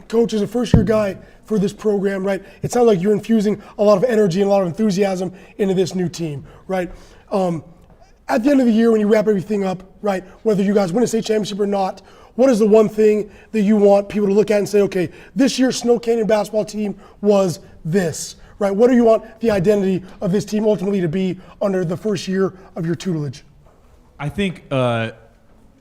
Coach, as a first-year guy for this program, right, it sounds like you're infusing a lot of energy and a lot of enthusiasm into this new team, right? At the end of the year, when you wrap everything up, right, whether you guys win a state championship or not, what is the one thing that you want people to look at and say, okay, this year's Snow Canyon basketball team was this, right? What do you want the identity of this team ultimately to be under the first year of your tutelage? I think a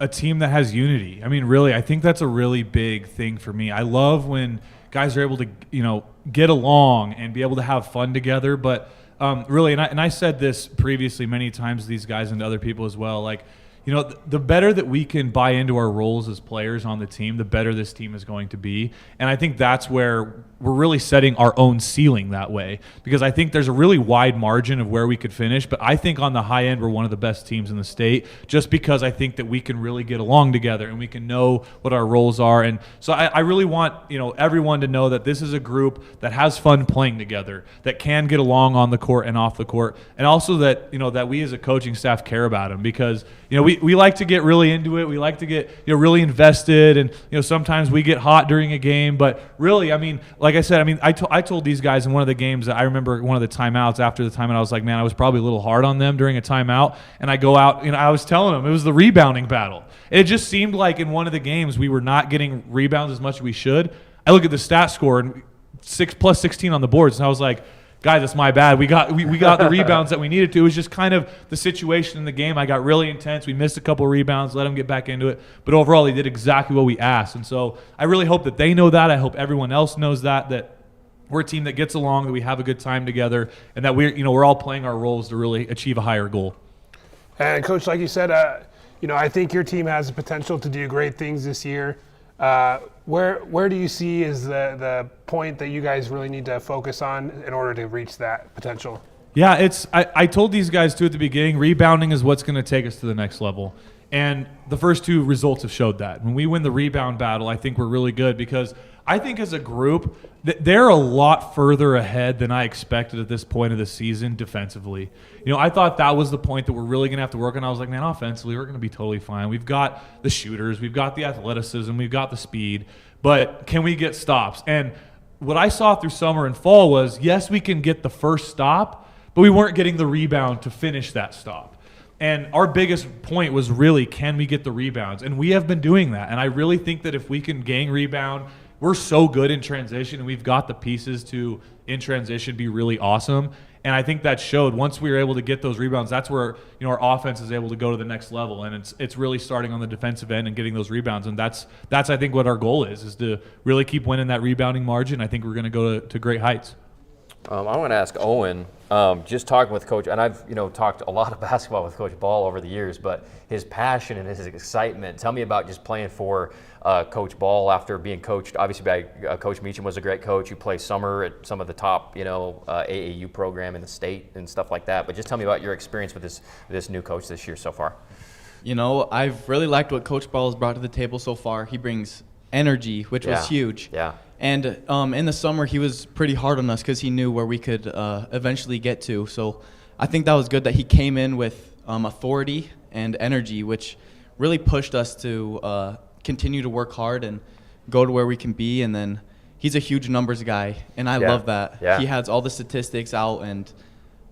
team that has unity. I mean, really, I think that's a really big thing for me. I love when guys are able to, get along and be able to have fun together. But really, and I said this previously many times to these guys and to other people as well, the better that we can buy into our roles as players on the team, the better this team is going to be. And I think that's where we're really setting our own ceiling that way, because I think there's a really wide margin of where we could finish. But I think on the high end, we're one of the best teams in the state, just because I think that we can really get along together and we can know what our roles are. And so I really want, everyone to know that this is a group that has fun playing together, that can get along on the court and off the court. And also that, that we as a coaching staff care about them, because, we like to get really into it. We like to get, really invested. And, sometimes we get hot during a game. But really, like I said, I told these guys in one of the games that I remember one of the timeouts, after the timeout, I was like, man, I was probably a little hard on them during a timeout. And I go out, I was telling them it was the rebounding battle. It just seemed like in one of the games we were not getting rebounds as much as we should. I look at the stat score and 6+16 on the boards, and I was like, guys, that's my bad. We got the rebounds that we needed to. It was just kind of the situation in the game. I got really intense. We missed a couple of rebounds, let them get back into it. But overall, they did exactly what we asked. And so I really hope that they know that. I hope everyone else knows that we're a team that gets along, that we have a good time together, and that we're all playing our roles to really achieve a higher goal. And Coach, like you said, I think your team has the potential to do great things this year. Where do you see is the point that you guys really need to focus on in order to reach that potential? Yeah, I told these guys too at the beginning, rebounding is what's going to take us to the next level. And the first two results have showed that. When we win the rebound battle, I think we're really good because I think as a group, they're a lot further ahead than I expected at this point of the season defensively. You know, I thought that was the point that we're really going to have to work on. I was like, man, offensively, we're going to be totally fine. We've got the shooters, we've got the athleticism, we've got the speed, but can we get stops? And what I saw through summer and fall was, yes, we can get the first stop, but we weren't getting the rebound to finish that stop. And our biggest point was really, can we get the rebounds? And we have been doing that. And I really think that if we can gang rebound, we're so good in transition, and we've got the pieces to, in transition, be really awesome. And I think that showed. Once we were able to get those rebounds, that's where, you know, our offense is able to go to the next level. And it's really starting on the defensive end and getting those rebounds. And that's I think what our goal is to really keep winning that rebounding margin. I think we're going to go to great heights. I want to ask Owen, just talking with Coach, and I've talked a lot of basketball with Coach Ball over the years, but his passion and his excitement. Tell me about just playing for Coach Ball after being coached, obviously by Coach Meacham was a great coach. You play summer at some of the top, AAU program in the state and stuff like that. But just tell me about your experience with this new coach this year so far. You know, I've really liked what Coach Ball has brought to the table so far. He brings energy, which was huge. Yeah. And in the summer, he was pretty hard on us because he knew where we could eventually get to. So I think that was good that he came in with authority and energy, which really pushed us to continue to work hard and go to where we can be. And then he's a huge numbers guy, and I love that. Yeah. He has all the statistics out, and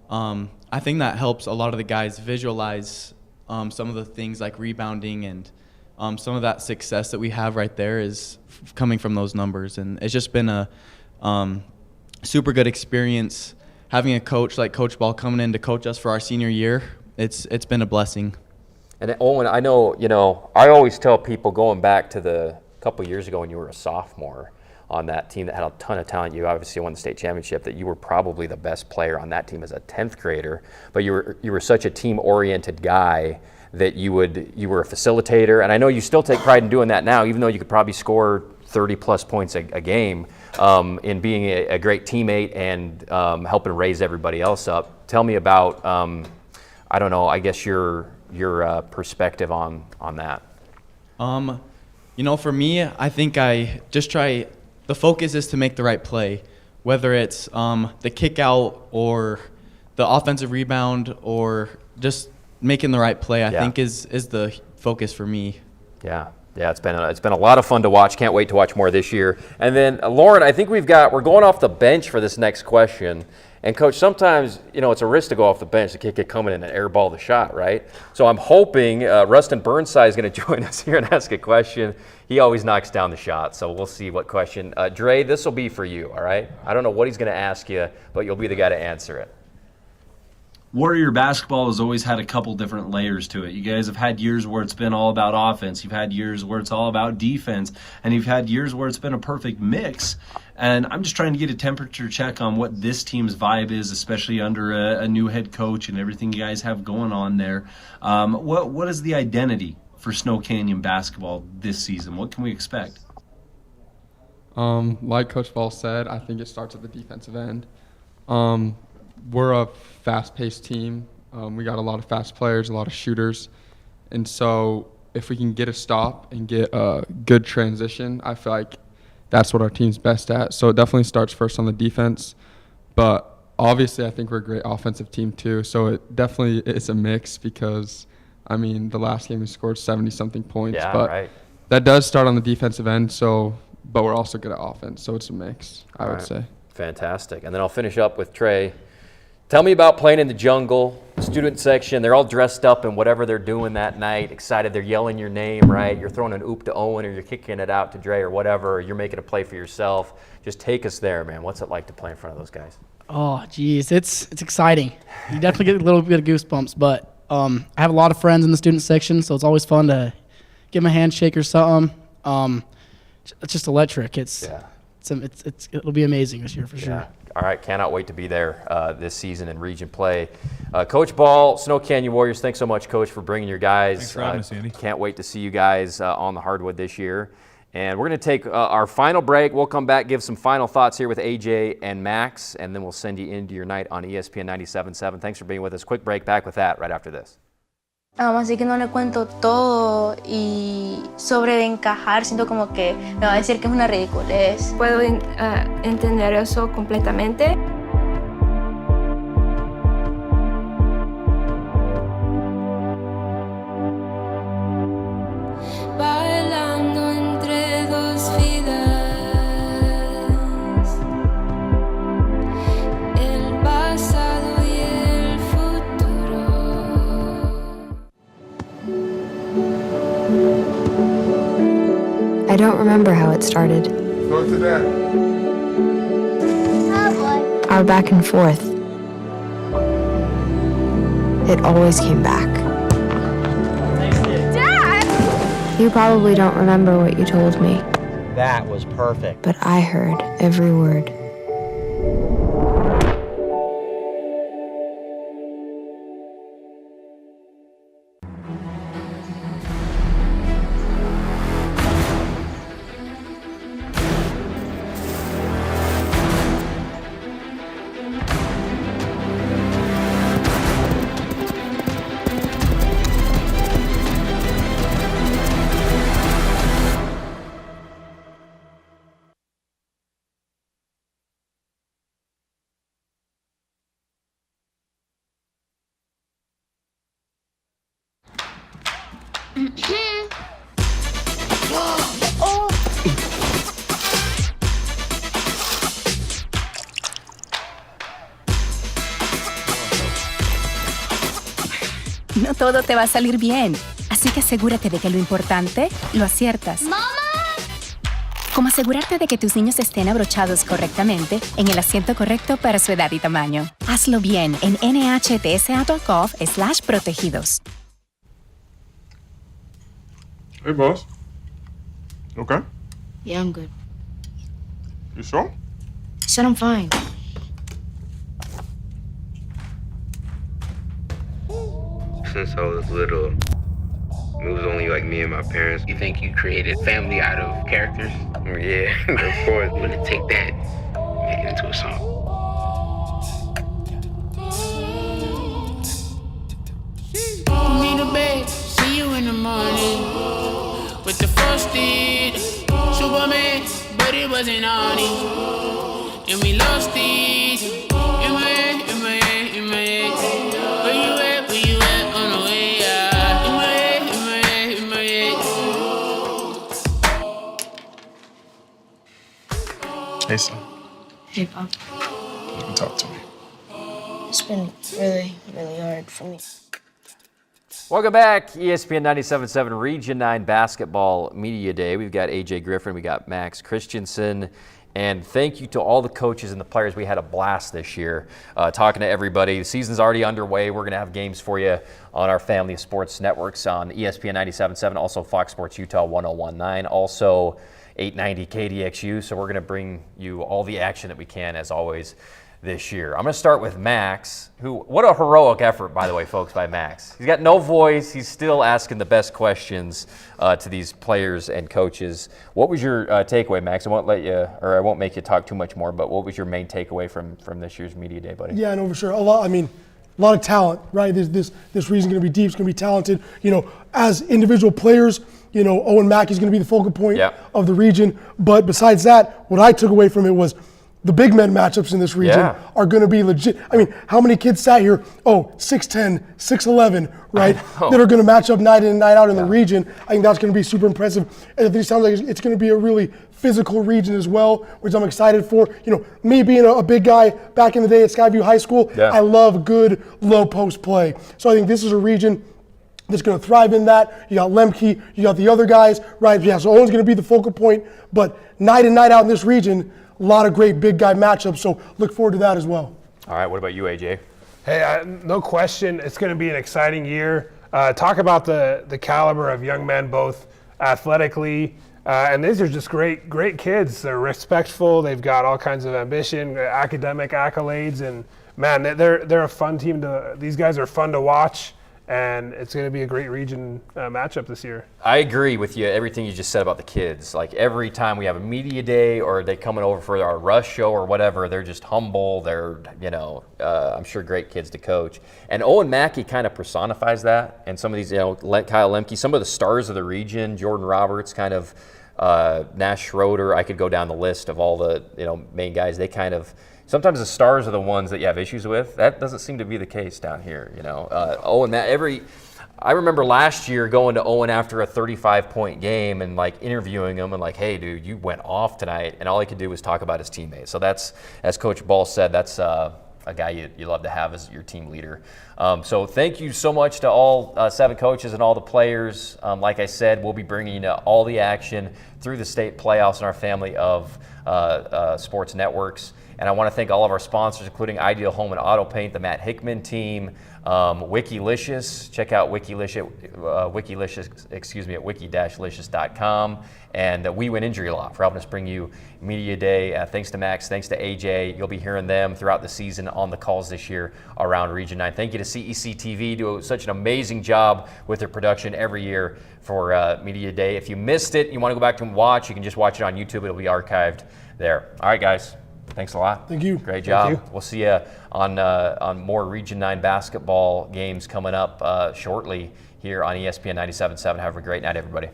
I think that helps a lot of the guys visualize some of the things like rebounding, and some of that success that we have right there is coming from those numbers. And it's just been a super good experience having a coach like Coach Ball coming in to coach us for our senior year. It's been a blessing. And Owen, I know, I always tell people going back to the couple years ago when you were a sophomore on that team that had a ton of talent. You obviously won the state championship, that you were probably the best player on that team as a 10th grader, but you were such a team-oriented guy that you were a facilitator. And I know you still take pride in doing that now, even though you could probably score 30-plus points a game, in being a great teammate and helping raise everybody else up. Tell me about, I don't know, I guess your perspective on that. For me, I think I just try, the focus is to make the right play, whether it's the kick out or the offensive rebound or just making the right play, I think is the focus for me. Yeah, it's been a lot of fun to watch. Can't wait to watch more this year. And then Lauren, I think we're going off the bench for this next question. And Coach, sometimes it's a risk to go off the bench. The kid could come in and airball the shot, right? So I'm hoping Rustin Burnside is going to join us here and ask a question. He always knocks down the shot, so we'll see what question. Dre, this will be for you, all right? I don't know what he's going to ask you, but you'll be the guy to answer it. Warrior basketball has always had a couple different layers to it. You guys have had years where it's been all about offense. You've had years where it's all about defense. And you've had years where it's been a perfect mix. And I'm just trying to get a temperature check on what this team's vibe is, especially under a new head coach and everything you guys have going on there. What is the identity for Snow Canyon basketball this season? What can we expect? Like Coach Ball said, I think it starts at the defensive end. We're a fast-paced team. We got a lot of fast players, a lot of shooters. And so if we can get a stop and get a good transition, I feel like that's what our team's best at. So it definitely starts first on the defense. But obviously I think we're a great offensive team too. So it definitely is a mix because, the last game we scored 70-something points. Yeah, but right. That does start on the defensive end, but we're also good at offense. So it's a mix, I would say. Fantastic. And then I'll finish up with Trey. Tell me about playing in the jungle, student section. They're all dressed up in whatever they're doing that night, excited. They're yelling your name, right? You're throwing an oop to Owen, or you're kicking it out to Dre or whatever, or you're making a play for yourself. Just take us there, man. What's it like to play in front of those guys? Oh, geez, it's exciting. You definitely get a little bit of goosebumps, but I have a lot of friends in the student section, so it's always fun to give them a handshake or something. It's just electric. It'll be amazing this year for sure. All right, cannot wait to be there this season in region play. Coach Ball, Snow Canyon Warriors, thanks so much, Coach, for bringing your guys. Thanks for having us, Andy. Can't wait to see you guys on the hardwood this year. And we're going to take our final break. We'll come back, give some final thoughts here with AJ and Max, and then we'll send you into your night on ESPN 97.7. Thanks for being with us. Quick break, back with that right after this. Así que no le cuento todo y sobre de encajar, siento como que me va a decir que es una ridiculez. Puedo entender eso completamente. Bailando entre dos vidas, el pasado y el futuro. I don't remember how it started. Go to that. Oh boy. Our back and forth. It always came back. Dad! You probably don't remember what you told me, That was perfect. but I heard every word. No todo te va a salir bien, así que asegúrate de que lo importante lo aciertas. ¡Mamá! Como asegurarte de que tus niños estén abrochados correctamente en el asiento correcto para su edad y tamaño. Hazlo bien en nhtsa.gov/protegidos. Hey, boss. Okay. Yeah, I'm good. You sure? I said I'm fine. Since I was little, it was only like me and my parents. You think you created family out of characters? Yeah, of course. When it take that, make it into a song. Me to bed, see you in the morning with the frosted Superman, but it wasn't on it, and we lost it. In my head, in my head, in my head. Where you at? Where you at on the way out? In my head, in my head, in my head. Hey, son. Hey, Pop. You can talk to me. It's been really, really hard for me. Welcome back, ESPN 97.7 Region 9 Basketball Media Day. We've got AJ Griffin, we got Max Christensen, and thank you to all the coaches and the players. We had a blast this year talking to everybody. The season's already underway. We're going to have games for you on our family of sports networks on ESPN 97.7, also Fox Sports Utah 101.9, also 890 KDXU. So we're going to bring you all the action that we can, as always, this year. I'm going to start with Max, what a heroic effort, by the way, folks, by Max. He's got no voice. He's still asking the best questions to these players and coaches. What was your takeaway, Max? I won't make you talk too much more, but what was your main takeaway from this year's media day, buddy? Yeah, no, for sure. A lot of talent, right? This region's going to be deep. It's going to be talented. As individual players, Owen Mackey's going to be the focal point of the region. But besides that, what I took away from it was the big men matchups in this region are going to be legit. I mean, how many kids sat here, 6'10", 6'11", right, that are going to match up night in and night out in the region? I think that's going to be super impressive. And it sounds like it's going to be a really physical region as well, which I'm excited for. Me being a big guy back in the day at Skyview High School, I love good low post play. So I think this is a region that's going to thrive in that. You got Lemke, you got the other guys, right? Yeah, so Owen's going to be the focal point, but night in, night out in this region, a lot of great big guy matchups, so look forward to that as well. All right, what about you, AJ? Hey, no question, it's going to be an exciting year. Talk about the caliber of young men, both athletically, and these are just great kids. They're respectful. They've got all kinds of ambition, academic accolades, and man, they're a fun team. These guys are fun to watch, and it's going to be a great region matchup this year. I agree with you, everything you just said about the kids. Like every time we have a media day or they coming over for our rush show or whatever, they're just humble. They're, I'm sure great kids to coach. And Owen Mackey kind of personifies that. And some of these, Kyle Lemke, some of the stars of the region, Jordan Roberts, kind of Nash Schroeder. I could go down the list of all the main guys. They kind of. Sometimes the stars are the ones that you have issues with. That doesn't seem to be the case down here. Owen, I remember last year going to Owen after a 35-point game and like interviewing him and like, hey, dude, you went off tonight, and all he could do was talk about his teammates. So that's, as Coach Ball said, that's a guy you love to have as your team leader. So thank you so much to all 7 coaches and all the players. Like I said, we'll be bringing you all the action through the state playoffs in our family of sports networks. And I want to thank all of our sponsors, including Ideal Home and Auto Paint, the Matt Hickman team, Wikilicious. Check out Wikilicious at wiki-licious.com. And We Win Injury Law for helping us bring you Media Day. Thanks to Max, thanks to AJ. You'll be hearing them throughout the season on the calls this year around Region 9. Thank you to CEC TV, do such an amazing job with their production every year for Media Day. If you missed it, you want to go back and watch, you can just watch it on YouTube. It'll be archived there. All right, guys. Thanks a lot. Thank you. Great job. Thank you. We'll see you on more Region 9 basketball games coming up shortly here on ESPN 97.7. Have a great night, everybody.